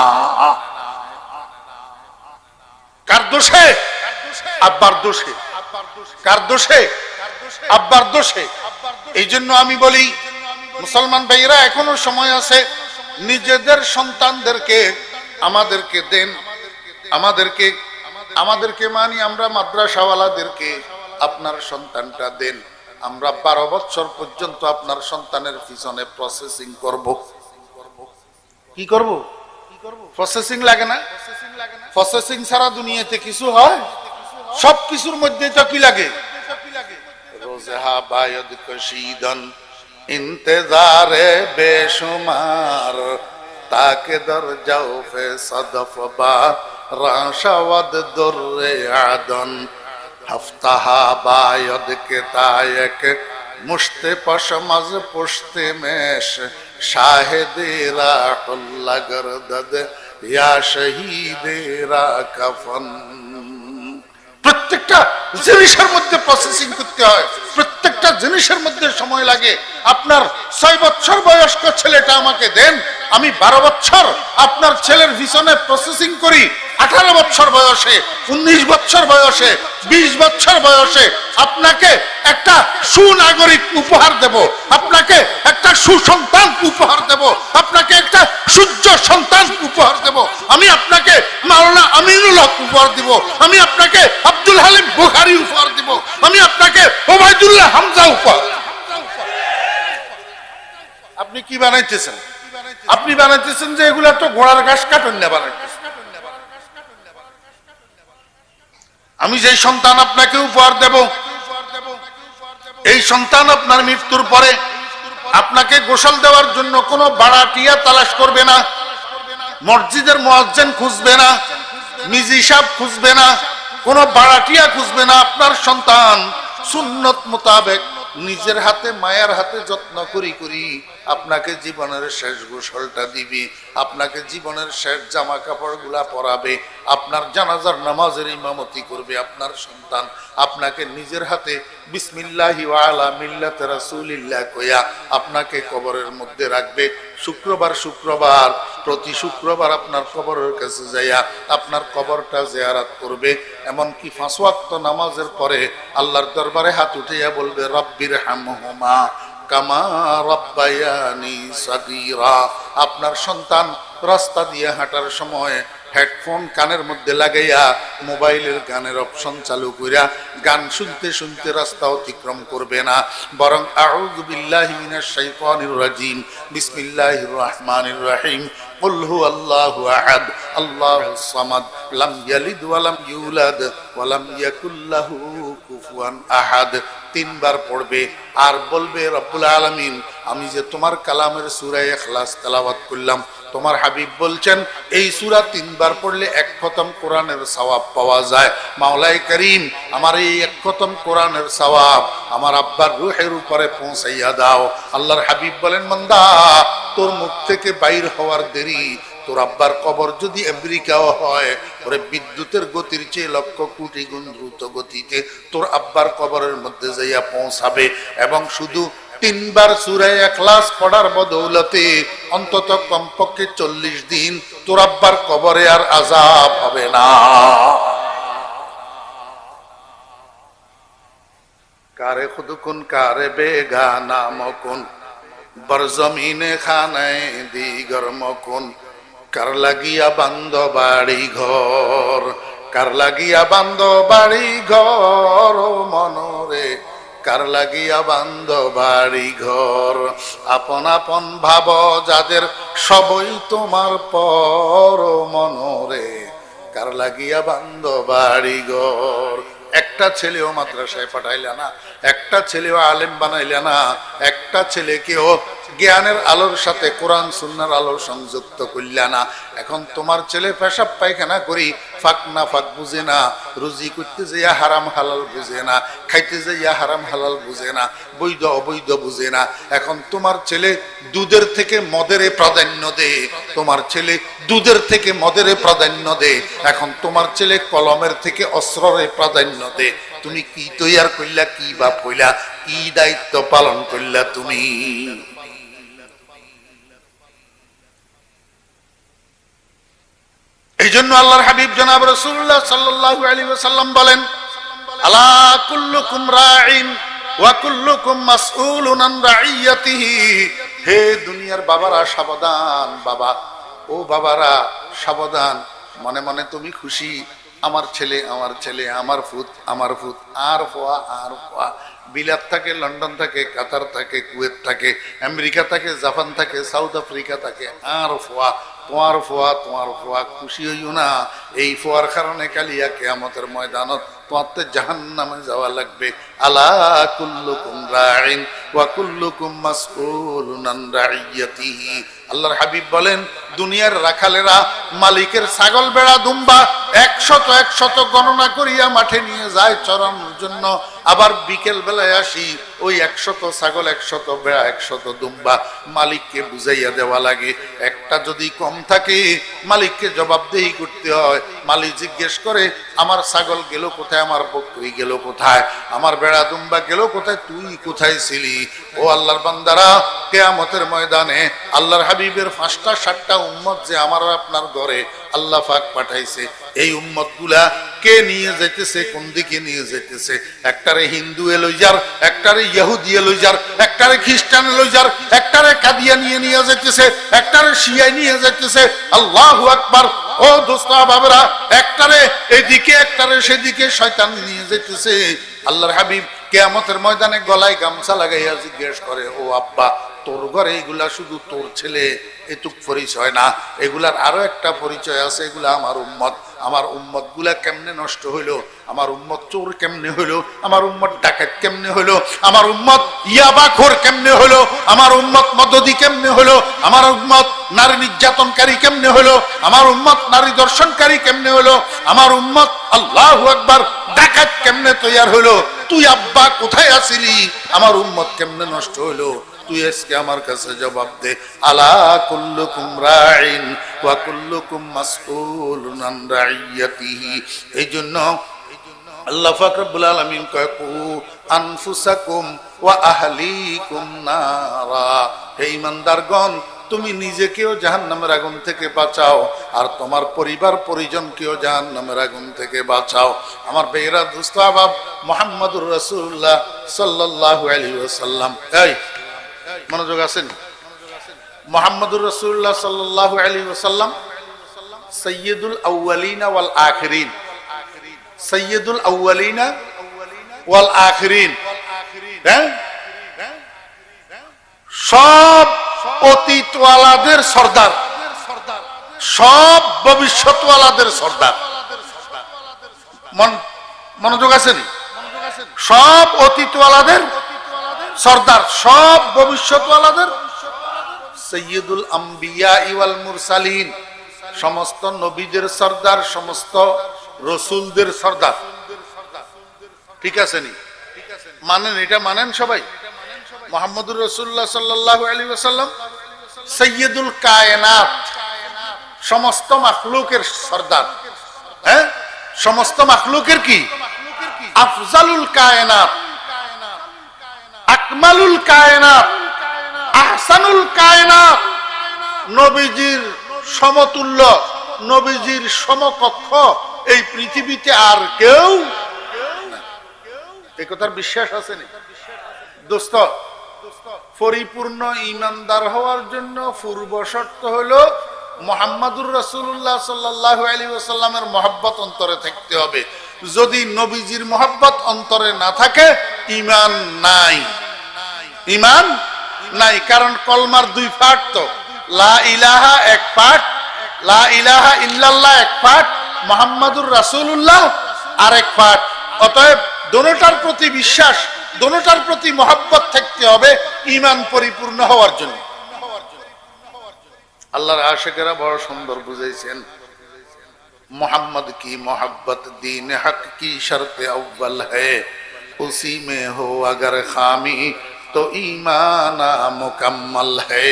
কার দোষে? আব্বার দোষে। কার দোষে? আব্বার দোষে। এই জন্য আমি বলি, মুসলমান ভাইরা এখনো সময় আছে, নিজেদের সন্তানদেরকে আমাদেরকে দেন, আমাদেরকে মানি আমরা মাদ্রাসাওয়ালাদেরকে আপনার সন্তানটা দেন, আমরা 12 বছর পর্যন্ত আপনার সন্তানের পিছনে প্রসেসিং করব। কি করব? প্রসেসিং লাগে না? প্রসেসিং ছাড়া দুনিয়াতে কিছু হয়? সব কিছুর মধ্যে তো কি লাগে? রোজহা বায়দ কশিদন ইন্তজারে বেশুমার তাকে দর যাও ফে সদফ বা রাশাওয়াদ দরে আদন হফতাহা বায়দ কে তায়ক মুশতে পশমজ পুশতে মেশ শাহেদেরা হুল্লা গরদদ ইয়া শহীদেরা কাফন। প্রত্যেকটা জিনিসের মধ্যে প্রসেসিং করতে হয়, প্রত্যেকটা জিনিসের মধ্যে সময় লাগে। আপনার 6 বছর বয়স্ক ছেলেটা আমাকে দেন, আমি 12 বছর আপনার ছেলের পিছনে প্রসেসিং করি। 18 বছর বয়সে, 19 বছর বয়সে, 20 বছর বয়সে আপনাকে একটা সুনাগরিক উপহার দেব, আপনাকে একটা সুসন্তান উপহার দেব, আপনাকে একটা সূর্য সন্তান উপহার দেব, আমি আপনাকে মাওলানা আমিনুল হক উপহার দিব, আমি আপনাকে আব্দুল হালিম বুখারী উপহার দিব, আমি আপনাকে ওবায়দুল্লাহ হামজা উপহার। আপনি কি বানাইতেছেন? আপনি বানাইতেছেন যে এগুলা তো ঘোড়ার ঘাস কাটেন না বানাইতেছেন। আমি যে সন্তান আপনাকে উপহার দেব, এই সন্তান আপনার মৃত্যুর পরে আপনাকে গোসল দেওয়ার জন্য কোনো ভাড়াটিয়া তালাশ করবে না, মসজিদের মুয়াজ্জিন খুঁজবে না, মিজি সাহেব খুঁজবে না, কোনো ভাড়াটিয়া খুঁজবে না। আপনার সন্তান সুন্নত মোতাবেক নিজের হাতে মায়ের হাতে যত্ন করি করি আপনাকে জীবনের শেষ গোসলটা দিবি, আপনাকে জীবনের শেষ জামা কাপড় গুলা পরাবে, আপনার জানাজার নামাজের ইমামতি করবে। আপনার সন্তান আপনাকে নিজের হাতে বিসমিল্লাহি ওয়া আলা মিল্লাতি রাসূলিল্লাহ কইয়া আপনাকে কবরের মধ্যে রাখবে। শুক্রবার প্রতি শুক্রবার আপনার কবরের কাছে যাইয়া আপনার কবরটা জিয়ারত করবে। এমনকি 5 ওয়াক্ত নামাজের পরে আল্লাহর দরবারে হাত উঠাইয়া বলবে, রব্বির হামহুমা কামা রাব্বায়ানি সাগীরা। আপনার সন্তান রাস্তা দিয়ে হাঁটার সময় হেডফোন কানের মধ্যে লাগাইয়া মোবাইলের গানের অপশন চালু কইরা গান শুনতে শুনতে রাস্তা অতিক্রম করবে না, বরং আউযু বিল্লাহি মিনাশ শাইতানির রাজিম বিসমিল্লাহির রহমানির রহিম কুল হুয়াল্লাহু আহাদ আল্লাহুস সামাদ লাম ইয়ালিদ ওয়া লাম ইউলাদ ওয়া লাম ইয়াকুল লাহু কুফুয়ান আহাদ 3 বার পড়বে আর বলবে, রব্বুল আলামিন, আমি যে তোমার কালামের সূরা ইখলাস তেলাওয়াত করলাম, তোমার হাবিব বলছেন এই সূরা 3 বার পড়লে 1 খতম কোরআনের সওয়াব পাওয়া যায়। মাওলাই করিম, আমার এই 1 খতম কোরআনের সওয়াব আমার আব্বার রূহের উপরে পৌঁছাইয়া দাও। আল্লাহর হাবিব বলেন, বান্দা, তোর মুখ থেকে বাইর হওয়ার দেরি, তোর আব্বার কবর যদি আমেরিকাও হয়, ওরে বিদ্যুতের গতির চেয়ে 1,00,000 কোটি গুণ দ্রুত গতিতে তোর আব্বার কবরের মধ্যে যাইয়া পৌঁছাবে। এবং শুধু 3 বার সূরা ইখলাস পড়ার বদৌলতে অন্তত কমপক্ষে 40 দিন তোর আব্বার কবরে আর আযাব হবে না। কারে খুদকুন কারে বেগানা মকুন বরজমিনে খানায় দিগর মকুন, কার লাগিয়া বান্দ বাড়ি ঘর, কার লাগিয়া বান্দ বাড়ি ঘর মনরে, কার লাগিয়া বান্দ বাড়ি ঘর। আপন আপন ভাব যাদের সবই তোমার পর মনরে, কার লাগিয়া বান্দ বাড়ি ঘর। একটা ছেলেও মাদ্রাসায় পাঠাইলে না, একটা ছেলেও আলেম বানাইলে না, একটা ছেলেকেও জ্ঞানের আলোর সাথে কোরআন সুন্নাহর আলো সংযুক্ত করলা না। এখন তোমার ছেলে পেশাব পায়খানা করি ফাঁক না ফাঁক বুঝে না, রুজি করতে যাইয়া হারাম হালাল বুঝে না, খাইতে যাইয়া হারাম হালাল বুঝে না, বৈধ অবৈধ বুঝে না। এখন তোমার ছেলে দুধের থেকে মদের প্রাধান্য দে, তোমার ছেলে দুধের থেকে মদের প্রাধান্য দে। এখন তোমার ছেলে কলমের থেকে অস্ত্রের প্রাধান্য দে। তুমি কি তৈয়ার করলা, কি বাপ হইলা, কি দায়িত্ব পালন করলা তুমি? এই জন্য আল্লাহর হাবিব জনাব রাসূলুল্লাহ সাল্লাল্লাহু আলাইহি ওয়াসাল্লাম বলেন, আলা কুল্লুকুম রাঈন ওয়া কুল্লুকুম মাসউলুন আন রাইয়াতিহি। হে দুনিয়ার বাবারা সাবধান, বাবা ও বাবারা সাবধান। মনে মনে তুমি খুশি, আমার ছেলে আমার ছেলে, আমার ফুত আমার ফুত, আর ফোয়া আর ফোয়া, বিলাত থাকে, লন্ডন থাকে, কাতার থাকে, কুয়েত থাকে, আমেরিকা থাকে, জাপান থাকে, সাউথ আফ্রিকা থাকে, আর ফোয়া তোমার ফোয়া তোমার ফোয়া। খুশি হইও না, এই ফোয়ার কারণে কালিয়া কিয়ামতের ময়দানত তোমাতে জাহান্নামে যাওয়া লাগবে। আলা কুল্লুকুম রাঈন ওয়া কুল্লুকুম মাসউলুন আন রাইয়াতিহি। আল্লাহর হাবিব বলেন, দুনিয়ার রাখালেরা মালিকের ছাগল বেড়া দুম্বা একশত একশত গণনা করিয়া মাঠে নিয়ে যায় চরানোর জন্য। আবার বিকেল বেলায় আসি, ওই একশত ছাগল একশত বেড়া একশত দুম্বা মালিককে বুঝাইয়া দেওয়া লাগে। একটা যদি কম থাকে মালিককে জবাবদেহি করতে হয়। মালিক জিজ্ঞেস করে, আমার ছাগল গেল কোথায়, আমার বকরি গেল কোথায়, আমার বেড়া দুম্বা গেল কোথায়, তুই কোথায় ছিলি? ও আল্লাহর বান্দারা, কিয়ামতের ময়দানে আল্লাহর হাবিবের 5টা 7টা উম্মত যে আমার আপনার ঘরে আল্লাহ পাক পাঠাইছে, এই উম্মত গুলা কে নিয়ে যাইতেছে, কোন দিকে নিয়ে যাইতেছে? একটারে হিন্দু লই যার, একটারে ইহুদি লই যার, একটারে খ্রিস্টান লই যার, একটারে কাদিয়া নিয়ে যাইতেছে, একটারে শিয়া নিয়ে যাইতেছে। আল্লাহু আকবার। ও দোস্ত বাবারা, একটারে এদিকে একটারে সেদিকে শয়তান নিয়ে যাইতেছে। আল্লাহর হাবিব কিয়ামতের ময়দানে গলায় গামছা লাগাইয়া জিজ্ঞেস করে, ও আব্বা, তোর ঘরে এগুলা শুধু তোর ছেলে এটুক পরিচয় না, এগুলার আরো একটা পরিচয় আছে, এগুলা আমার উম্মত। আমার উম্মত গুলা কেমনে নষ্ট হইলো, আমার উম্মত চোর কেমনে হইলো, আমার উম্মত ডাকাত কেমনে হইলো, আমার উম্মত ইয়াবাখোর কেমনে হইলো, আমার উম্মত মদদি কেমনে হইলো, আমার উম্মত নারী নির্যাতনকারী কেমনে হইলো, আমার উম্মত নারী দর্শনকারী কেমনে হইলো, আমার উম্মত আল্লাহু আকবার ডাকাত কেমনে তৈয়ার হইলো? তুই আব্বা কোথায় আছিলি? আমার উম্মত কেমনে নষ্ট হইলো? তুই আজকে আমার কাছে জবাব দে। আলা কুল্লুকুম রাঈন ওয়া কুল্লুকুম মাসউলুন আন রাইয়াতিহি। এইজন্য আল্লাহ পাক রব্বুল আলামিন কয়, কু আনফুসাকুম ওয়া আহলিকুম নারা। হে ঈমানদারগণ, তুমি নিজেকেও জাহান্নামের আগুন থেকে বাঁচাও, আর তোমার পরিবার পরিজনকেও জাহান্নামের আগুন থেকে বাঁচাও। আমার বেরা দোস্ত আহবাব মুহাম্মদুর রাসূলুল্লাহ সাল্লাল্লাহু আলাইহি ওয়াসাল্লাম, এই মনোযোগ আছেন? মুহাম্মদুর রাসূলুল্লাহ সাল্লাল্লাহু আলাইহি ওয়াসাল্লাম সাইয়্যিদুল আউয়ালিনা ওয়াল আখিরিন, সাইয়্যিদুল আউয়ালিনা ওয়াল আখিরিন। হ্যাঁ, সব অতীতওয়ালাদের সর্দার, সব ভবিষ্যৎওয়ালাদের সর্দার। মনোযোগ আছেন? সব অতীতওয়ালাদের সর্দার, সব ভবিষ্যৎওয়ালাদের। সাইয়্যিদুল আম্বিয়া ওয়াল মুরসালিন, সমস্ত নবীদের সর্দার, সমস্ত রসুলদের সর্দার। ঠিক আছে নি? মানেন? এটা মানেন সবাই? মুহাম্মদুর রাসূলুল্লাহ সাল্লাল্লাহু আলাইহি ওয়াসাল্লাম সাইয়্যিদুল কায়নাত, সমস্ত মাখলুকের সর্দার। হ্যাঁ, সমস্ত মাখলুকের কি? আফজালুল কায়নাত, আকমালুল কায়নাত, আহসানুল কায়নাত। নবীজির সমতুল্য, নবীজির সমকক্ষ এই পৃথিবীতে আর কেউ। এই কথার বিশ্বাস আছে না দোস্ত? পরিপূর্ণ ঈমানদার হওয়ার জন্য পূর্ব শর্ত হলো মুহাম্মদুর রাসূলুল্লাহ সাল্লাল্লাহু আলাইহি ওয়াসাল্লামের মহব্বত অন্তরে থাকতে হবে। যদি নবীজির মহব্বত অন্তরে না থাকে, ঈমান নাই, ঈমান নাই। কারণ কলমার 2 পার্ট তো, লা ইলাহা এক পার্ট, লা ইলাহা ইল্লাল্লাহ এক পার্ট, মুহাম্মদুর রাসূলুল্লাহ আরেক পার্ট। অতএব দোনোটার প্রতি বিশ্বাস, দোনোটার প্রতি মহব্বত থাকতে হবে ঈমান পরিপূর্ণ হওয়ার জন্য। আল্লাহর আশিকেরা বড় সুন্দর বুঝাইছেন, मोहम्मद की मोहब्बत दीन हक की शर्त अव्वल है, उसी में हो अगर खामी तो ईमान मुकम्मल है।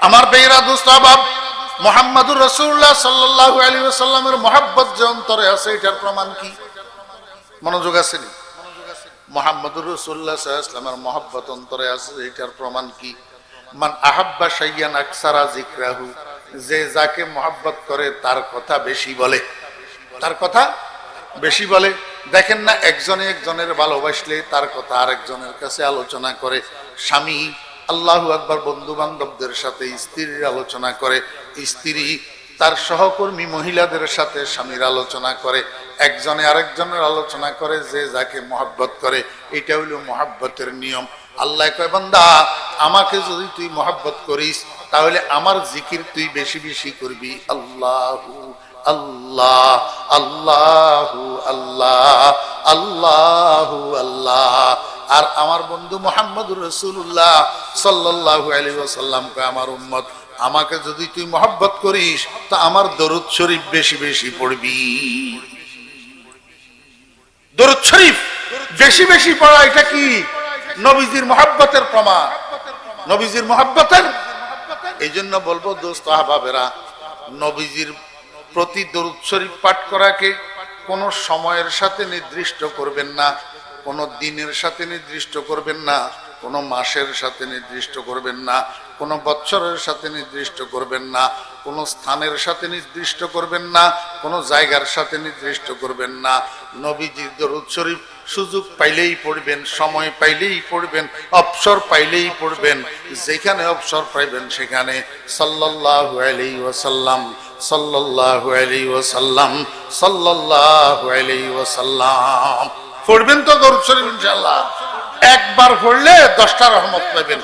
আমার বেরা দোস্ত আবাব, মুহাম্মদুর রাসূলুল্লাহ সাল্লাল্লাহু আলাইহি ওয়াসাল্লামের মহব্বত যে অন্তরে আছে এটার প্রমাণ কি? মনোযোগ আছে নি? মুহাম্মদুর রাসূলুল্লাহ সাল্লাল্লাহু আলাইহি ওয়াসাল্লামের মহব্বত অন্তরে আছে এটার প্রমাণ কি? মান আহাব্বা শাইয়ান আকসারা যিকরাহু, যে যাকে মহব্বত করে তার কথা বেশি বলে, তার কথা বেশি বলে। দেখেন না, একজনে একজনের ভালোবাসলে তার কথা আরেকজনের কাছে আলোচনা করে। স্বামী আল্লাহু আকবার বন্ধু বান্ধবদের সাথে স্ত্রীর আলোচনা করে, স্ত্রী তার সহকর্মী মহিলাদের সাথে স্বামীর আলোচনা করে, একজনে আরেকজনের আলোচনা করে যে যাকে মহব্বত করে। এটা হইল মহব্বতের নিয়ম। আল্লাহ কয়, বান্দা আমাকে যদি তুই মহব্বত করিস তাহলে আমার জিকির তুই বেশি বেশি করবি, আল্লাহু আল্লাহ আল্লাহু আল্লাহ আল্লাহু আল্লাহ। আর আমার বন্ধু মুহাম্মদুর রাসূলুল্লাহ সাল্লাল্লাহু আলাইহি ওয়াসাল্লাম কয়, আমার উম্মত আমাকে যদি তুই মহব্বত করিস তো আমার দরুদ শরীফ বেশি বেশি পড়বি। দরুদ শরীফ বেশি বেশি পড়া এটা কি? নবীজির মহব্বতের প্রমাণ, নবীজির মহব্বতের। এই জন্য বলবো দোস্ত আহবাবেরা, নবীজির প্রতি দরুদ শরীফ পাঠ করাকে কোনো সময়ের সাথে নির্দিষ্ট করবেন না, কোনো দিনের সাথে নির্দিষ্ট করবেন না, কোনো মাসের সাথে নির্দিষ্ট করবেন না, কোনো বৎসরের সাথে নির্দিষ্ট করবেন না, কোনো স্থানের সাথে নির্দিষ্ট করবেন না, কোনো জায়গার সাথে নির্দিষ্ট করবেন না। নবীজির দরুদ শরীফ সুযোগ পাইলেই পড়বেন, সময় পাইলেই পড়বেন, অবসর পাইলেই পড়বেন। যেখানে অবসর পাইবেন সেখানে সাল্লাল্লাহু আলাইহি ওয়াসাল্লাম সাল্লাল্লাহু আলাইহি ওয়াসাল্লাম সাল্লাল্লাহু আলাইহি ওয়াসাল্লাম পড়বেন তো দরুদ শরীফ ইনশাআল্লাহ। একবার পড়লে 10টা রহমত পাবেন,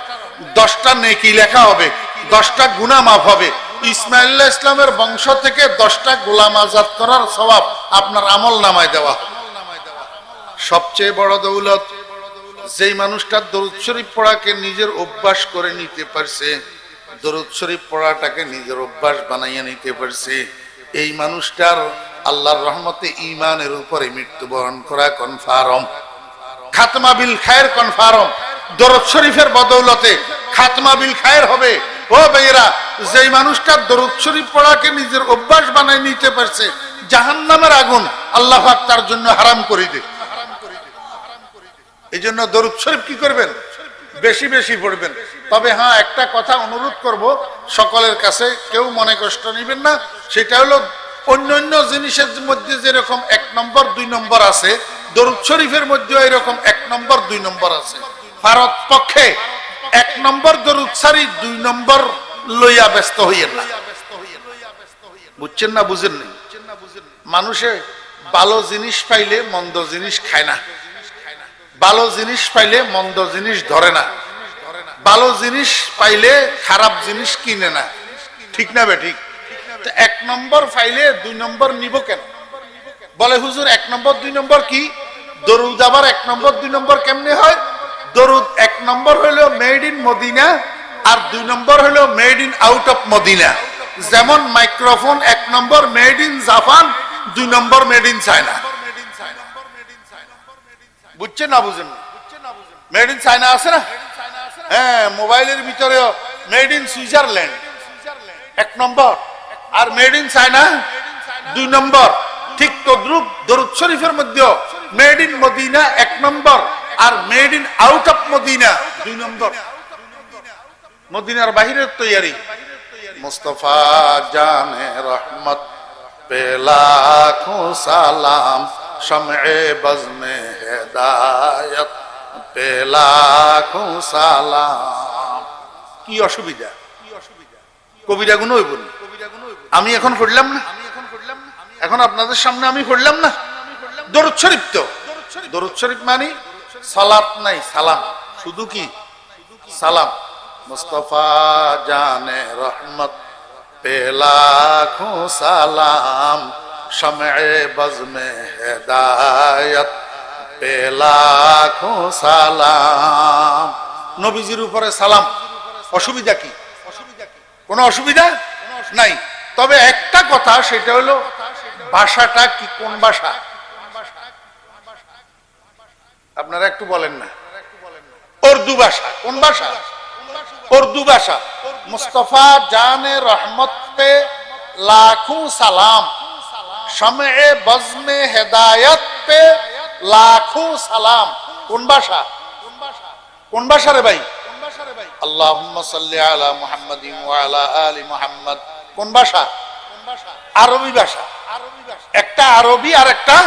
10টা নেকি লেখা হবে, 10টা গুনাহ মাফ হবে। ইসমাঈল আলাইহিস সালামের বংশ থেকে 10টা গোলাম আজাদ করার সওয়াব আপনার আমল নামায় দেওয়া। সবচেয়ে বড় দৌলত যেই মানুষটা দরুদ শরীফ পড়াকে নিজের অভ্যাস করে নিতে পারছে, দরুদ শরীফ পড়াটাকে নিজের অভ্যাস বানাইয়া নিতে পারছে, এই মানুষটার আল্লাহর রহমতে ঈমানের উপরে মৃত্যুবরণ করা কনফার্ম। খাতমা বিল খায়ের কনফার্ম। দরুদ শরীফের বদৌলতে খাতমা বিল খায়ের হবে। ও ভাইয়েরা, যেই মানুষটা দরুদ শরীফ পড়াকে নিজের অভ্যাস বানাই নিতে পারছে, জাহান্নামের আগুন আল্লাহ পাক তার জন্য হারাম করে দেয়। এই জন্য দরুদ শরীফ কি করবেন? বেশি বেশি পড়বেন। তবে হ্যাঁ, একটা কথা অনুরোধ করব সকলের কাছে, কেউ মনে কষ্ট নেবেন না। সেটা হলো অন্যান্য জিনিসের মধ্যে যেরকম 1 নম্বর 2 নম্বর আছে, দরুদ শরীফের মধ্যে এরকম 1 নম্বর 2 নম্বর আছে। ভারত পক্ষে 1 নম্বর দরুদ শরীফ 2 নম্বর লইয়া ব্যস্ত হইয়েন না। বুঝছেন না? বুঝেন না? মানুষে ভালো জিনিস পাইলে মন্দ জিনিস খায় না, ভালো জিনিস পাইলে মন্দ জিনিস ধরে না, ভালো জিনিস পাইলে খারাপ জিনিস কিনে না। ঠিক না বে ঠিক? 1 নম্বর পাইলে 2 নম্বর নিব কেন? বলে হুজুর 1 নম্বর 2 নম্বর কি? দরুদ আবার 1 নম্বর 2 নম্বর কেমনে হয়? দরুদ 1 নম্বর হলো মেড ইন মদিনা, আর 2 নম্বর হলো made in out of Medina. যেমন মাইক্রোফোন 1 নম্বর মেড ইন জাপান, 2 নম্বর মেড ইন চায়না। বুঝছেন না? বুঝেন? মেড ইন চায়না আছে না? হ্যাঁ, মোবাইলের ভিতরেও মেড ইন সুইজারল্যান্ড 1 নম্বর, আর মেড ইন চায়না 2 নম্বর। ঠিক তদ্রুপ দরুদ শরীফের মধ্যে মেড ইন মদিনা 1 নম্বর, আর made in out of Medina 2 number. মদিনার বাহিরের তৈয়ারি। মুস্তাফা জানে রহমত पे लाखों सलाम, शम्ए बज़्म हिदायत पे लाखों सलाम। কি অসুবিধা? কবিরা গুণ হইব না। আমি এখন পড়লাম না, এখন আপনাদের সামনে আমি পড়লাম না। দরুদ শরীফ তো, দরুদ শরীফ মানে সালাত নাই, সালাম। শুধু কি? সালাম। মুস্তাফা জানে রহমত पे लाखों सलाम, शम्ए बज़्म हिदायत पे लाखों সালাম। নবীজির উপরে সালাম। অসুবিধা কি? কোনো অসুবিধা নাই। তবে একটা কথা, সেটা হলো ভাষাটা কি, কোন ভাষা? আপনারা একটু বলেন না। উর্দু ভাষা। কোন ভাষা? উর্দু ভাষা। মুস্তাফা জানে রহমত পে লাখোं সালাম, শমএ বজমে হেদায়ত পে লাখোं সালাম। কোন ভাষা? কোন ভাষা রে ভাই? আল্লাহুম্মা সাল্লি আলা মুহাম্মাদিন ওয়া আলা আলি মুহাম্মাদ। কোন ভাষা? আরবি ভাষা। একটা আরবি আর একটা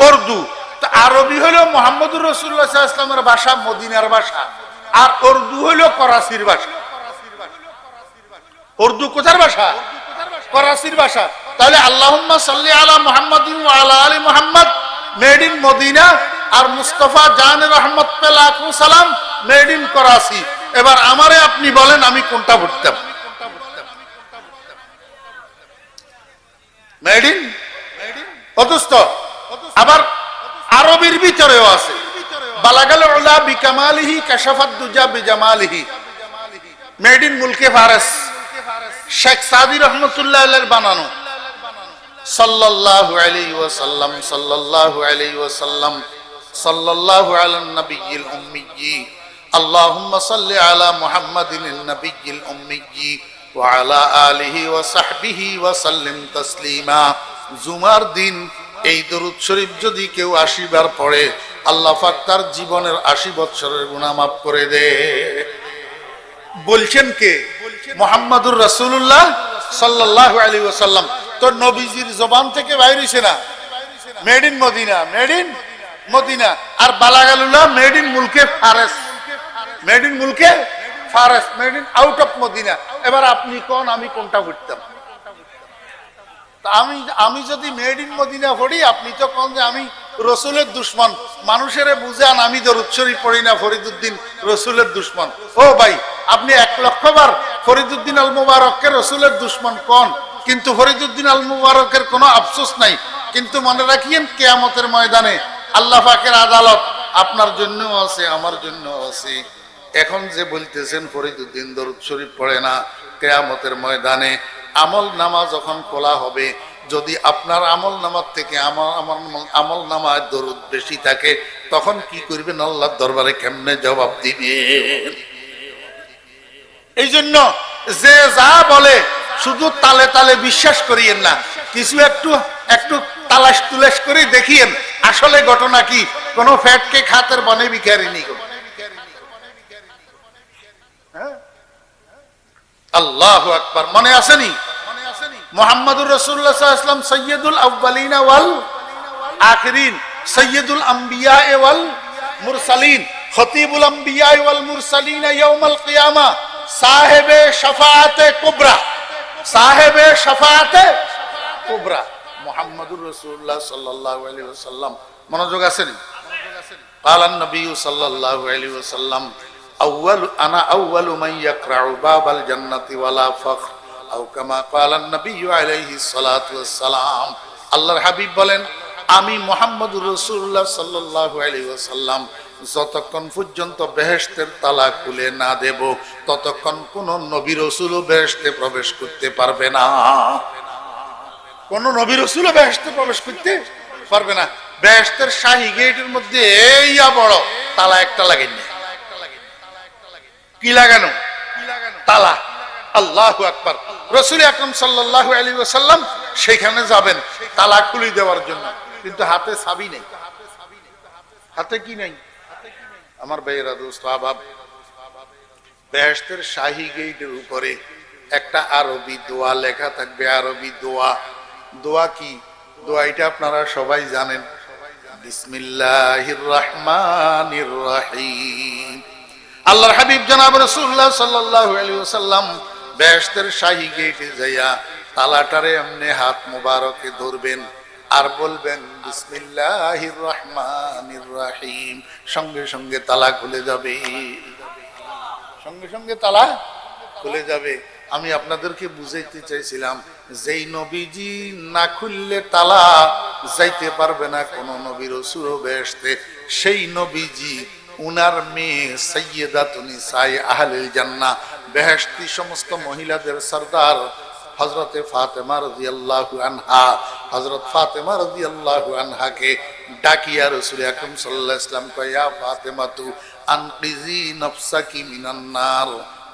উর্দু। তো আরবি হলো মুহাম্মদুর রাসূলুল্লাহ সাল্লাল্লাহু আলাইহি ওয়াসাল্লামের ভাষা, মদিনার ভাষা। আর উর্দু হলো করাচির ভাষা। উর্দু কোথার ভাষা? করাচির ভাষা। তাহলে আল্লাহুম্মা সাল্লি আলা মুহাম্মাদিন ওয়া আলা আলি মুহাম্মাদ মেড ইন মদিনা, আর মুস্তাফা জান রহমত পে লাখোं সালাম মেড ইন করাচি। এবার আমারে আপনি বলেন আমি কোনটা ভরতাম? মেড ইন অথচ আবার আরবির ভিতরেও আছে বালাগাল উলা বিকামালিহি কাশাফাত দুজা বিজামালিহি, মেড ইন মুলকে ফারস, শেখ সাদি রহমতুল্লাহ আলাইহির বানানো। সাল্লাল্লাহু আলাইহি ওয়াসাল্লাম, সাল্লাল্লাহু আলাইহি ওয়াসাল্লাম, সাল্লাল্লাহু আলান নবিয়্যিল উম্মিয়্যি, আল্লাহুম্মা সাল্লি আলা মুহাম্মাদিন নবিয়্যিল উম্মিয়্যি ওয়া আলা আলিহি ওয়া সাহবিহি ওয়া সাল্লিম তাসলিমা। জুমার দিন এই দরুদ শরীফ যদি কেউ 80 বার পড়ে, আল্লাহ পাক তার জীবনের 80 বছরের গুনাহ মাফ করে দেয়। বলছেন কে? মুহাম্মাদুর রাসূলুল্লাহ সাল্লাল্লাহু আলাইহি ওয়াসাল্লাম। তো নবীজির জবান থেকে বাইর হইছে না made in Medina, made in Medina. আর বালাগালুল্লাহ মেড ইন মুলকে ফারস, মেড ইন মুলকে ফারস, made in out of Medina. এবার আপনি কোন, আমি কোনটা পড়তাম? আমি যদি মেড ইন মদিনা পড়ি, আপনি তো কোন যে আমি রসুলের দুশ্মন। মানুষের বুঝান আমি দরুদ শরীফ পড়ি না, ফরিদউদ্দিন রসুলের দুশ্মন। ও ভাই, আপনি 1 লক্ষ বার ফরিদউদ্দিন আল মুবারককে রসুলের দুশ্মন কোন, কিন্তু ফরিদউদ্দিন আল মুবারকের কোনো আফসোস নাই। কিন্তু মনে রাখিয়েন, কিয়ামতের ময়দানে আল্লাহ পাকের আদালত আপনার জন্য আছে, আমার জন্য আছে। এখন যে বলতেছেন ফরিদউদ্দিন দরুদ শরীফ পড়ে না, কিয়ামতের ময়দানে আমল নামা যখন খোলা হবে, যদি আপনার আমল নামার থেকে আমার আমল নামায় দরুদ বেশি থাকে, তখন কি করবেন? আল্লাহর দরবারে কেমনে জবাব দিবেন? এই জন্য যে যা বলে শুধু তালে তালে বিশ্বাস করিয়েন না, কিছু একটু একটু তালাশ তুলাশ করে দেখিয়েন আসলে ঘটনা কি। কোন ফ্যাটকে খাতের বনে ভিখারি নি। আল্লাহু আকবার। মনে আসেনি? মুহাম্মাদুর রাসূলুল্লাহ সাল্লাল্লাহু আলাইহি ওয়াসাল্লাম সাইয়্যিদুল আউয়ালিন ওয়াল আখিরিন, সাইয়্যিদুল আমবিয়া ওয়াল মুরসালিন, খতিবুল আমবিয়া ওয়াল মুরসালিন ইয়াউমাল কিয়ামা, সাহেবে শাফাআতে কুবরা, সাহেবে শাফাআতে কুবরা মুহাম্মাদুর রাসূলুল্লাহ সাল্লাল্লাহু আলাইহি ওয়াসাল্লাম। মনোযোগ আছেন? ক্বালান নবী সাল্লাল্লাহু আলাইহি ওয়াসাল্লাম, আনা আউয়ালু মান ইয়াকরাউ বাবাল জান্নাতি ওয়ালা ফখর, আও কামা ক্বালান নবী আলাইহিস সালাতু ওয়াস সালাম। আল্লাহর হাবিব বলেন, আমি মুহাম্মদুর রাসূলুল্লাহ সাল্লাল্লাহু আলাইহি ওয়াসাল্লাম যতক্ষণ পর্যন্ত বেহেশতের তালা খুলে না দেব, ততক্ষণ কোন নবী রাসূলও বেহেশতে প্রবেশ করতে পারবে না। কোন নবী রাসূলও বেহেশতে প্রবেশ করতে পারবে না। বেহেশতের শাহী গেটের মধ্যে এইয়া বড় তালা একটা লাগেনি। কি লাগানো? তালা। আল্লাহু আকবার। রাসূল আকরাম সাল্লাল্লাহু আলাইহি ওয়াসাল্লাম সেখানে যাবেন তালা খুলে দেওয়ার জন্য, কিন্তু হাতে চাবি নেই। হাতে কি নাই? আমার ভাইয়েরা, দোস্ত আহবাব, বেহেশতের শাহী গেটের উপরে একটা আরবি দোয়া লেখা থাকবে। আরবি দোয়া। দোয়া কি? দোয়া এটা আপনারা সবাই জানেন, বিসমিল্লাহির রহমানির রহিম। আল্লাহর হাবিব জনাব রাসূলুল্লাহ সাল্লাল্লাহু আলাইহি ওয়াসাল্লাম বেহেশতের শাহী গেটে যাইয়া তালাটারে এমনি হাত মুবারকে ধরবেন আর বলবেন বিসমিল্লাহির রহমানির রহিম। সঙ্গে সঙ্গে তালা খুলে যাবে, সঙ্গে সঙ্গে তালা খুলে যাবে। আমি আপনাদেরকে বুঝাইতে চাইছিলাম, যেই নবীজি না খুললে তালা, যাইতে পারবে না কোন নবী রাসূল বেহেশতে। সেই নবীজি উনার মেয়ে সাইয়্যিদাতুন নিসাই আহলিল জান্নাহ, বেহেশতি সমস্ত মহিলাদের সরদার হযরতে ফাতেমা রাদিয়াল্লাহু আনহা, হযরত ফাতেমা রাদিয়াল্লাহু আনহাকে ডাকিয়া রাসূল আকরাম সাল্লাল্লাহু আলাইহি ওয়াসাল্লাম কয়, ইয়া ফাতেমাতু আনকিজি নাফসাকি মিনান নার,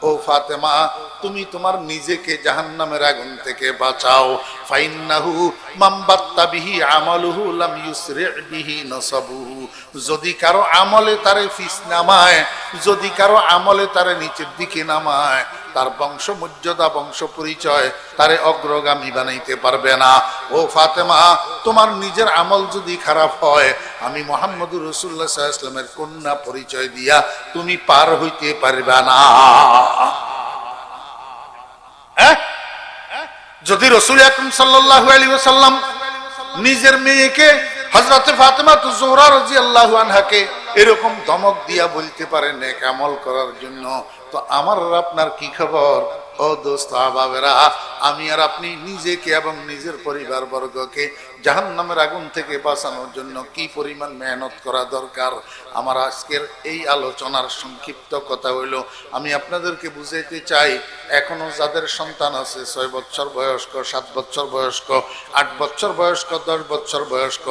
ও ফাতেমা তুমি তোমার নিজেকে জাহান্নামের আগুন থেকে বাঁচাও। ফাইন্নাহু মান বাত্তা বিহি আমালুহু লাম ইউসরি বিহি নাসাবুহু, যদি কারো আমলে তারে ফিস নামায়, যদি কারো আমলে তারে নিচের দিকে নামায়, তার বংশ মর্যাদা বংশ পরিচয় তারে অগ্রগামী বানাইতে পারবে না। ও ফাতেমা তোমার নিজের আমল যদি খারাপ হয়, আমি মুহাম্মদুর রাসূলুল্লাহ সাল্লাল্লাহু আলাইহি ওয়াসাল্লামের কন্যা পরিচয় দিয়া তুমি পার হইতে পারবে না। যদি রাসূল আকরাম সাল্লাল্লাহু আলাইহি ওয়াসাল্লাম নিজের মেয়েকে হযরতে ফাতেমা যোহরা রাদিয়াল্লাহু আনহাকে এরকম ধমক দিয়া বলতে পারেন নেক আমল করার জন্য, তো আমার আর আপনার কি খবর? ও দোস্ত আহবাবেরা, আমি আর আপনি নিজেকে এবং নিজের পরিবার বর্গকে জাহান্নামের আগুন থেকে বাঁচানোর জন্য কি পরিমাণ মেহনত করা দরকার। আমার আজকের এই আলোচনার সংক্ষিপ্ত কথা হইল, আমি আপনাদেরকে বুঝাইতে চাই, এখনো যাদের সন্তান আছে 6 বছর বয়স্ক, 7 বছর বয়স্ক, 8 বছর বয়স্ক, 10 বছর বয়স্ক,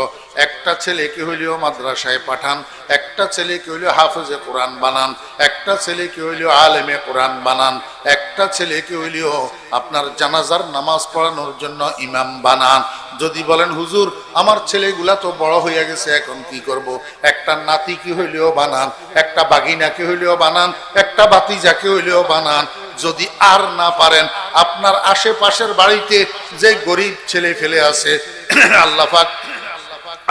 একটা ছেলেকে হইলেও মাদ্রাসায় পাঠান, একটা ছেলেকে হইলেও হাফেজে কোরআন বানান, একটা ছেলেকে হইলেও আলেমে কোরআন বানান, একটা ছেলেকে হইলেও আপনার জানাজার নামাজ পড়ানোর জন্য ইমাম বানান। যদি বলেন হুজুর আমার ছেলেগুলা তো বড় হইয়া গেছে, এখন কি করব? একটা নাতিকে হইলেও বানান, একটা বাগিনাকে হইলেও বানান, একটা বাতিজাকে হইলেও বানান। যদি আর না পারেন, আপনার আশেপাশের বাড়িতে যে গরিব ছেলে ফেলে আছে, আল্লাহ পাক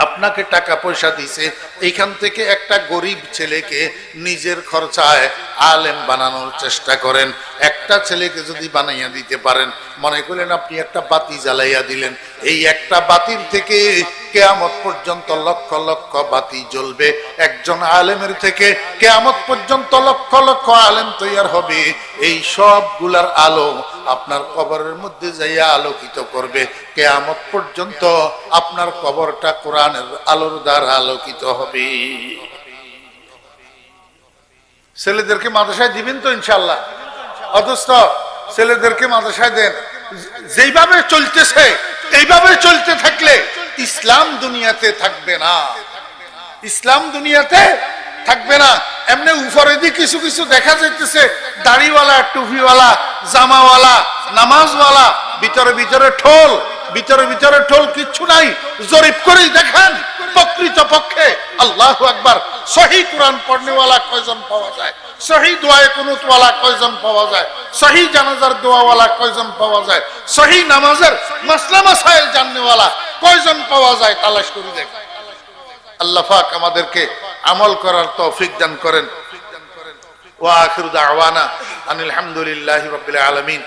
আপনাকে টাকা পয়সা দিছে, এইখান থেকে একটা গরিব ছেলেকে নিজের খরচায় আলেম বানানোর চেষ্টা করেন। একটা ছেলেকে যদি বানাইয়া দিতে পারেন, মনে করেন আপনি একটা বাতি জ্বালাইয়া দিলেন, এই একটা বাতির থেকে কিয়ামত পর্যন্ত লক্ষ লক্ষ বাতি জ্বলবে। একজন আলেমের থেকে কিয়ামত পর্যন্ত লক্ষ লক্ষ আলেম তৈয়ার হবে। এই সবগুলার আলো আপনার কবরের মধ্যে যাইয়া আলোকিত করবে। কিয়ামত পর্যন্ত আপনার কবরটা কোরআনের আলোর দ্বারা আলোকিত হবে। ছেলেদেরকে মাদ্রাসায় দিবেন তো ইনশাআল্লাহ? অথচ ছেলেদেরকে মাদ্রাসায় দেন। যেইভাবে চলতেছে এইভাবে চলতে থাকলে ইসলাম দুনিয়াতে থাকবে না, ইসলাম দুনিয়াতে থাকবে না। এমনি উপরে দিয়ে কিছু কিছু দেখা যাইতেছে, দাড়িওয়ালা, টুপিওয়ালা, জামাওয়ালা, নামাজওয়ালা, ভিতরে ভিতরে ঠোল, ভিতরে ভিতরে ঠোল, কিচ্ছু নাই। জরিপ করেই দেখেন প্রকৃত পক্ষে আল্লাহু আকবার সহি কোরআন পড়নেওয়ালা কয়জন পাওয়া যায়, সহি দোয়ায়ে কুনুতওয়ালা কয়জন পাওয়া যায়, সহি জানাজার দোয়াওয়ালা কয়জন পাওয়া যায়, সহি নামাজের মাসলা মাসাইল জাননেওয়ালা কয়জন পাওয়া যায়, তালাশ করে দেখেন। আল্লাহ পাক আমাদেরকে আমল করার তৌফিক দান করেন। ওয়া আখিরু দাওয়ানা আনিল হামদুলিল্লাহি রাব্বিল আলামিন।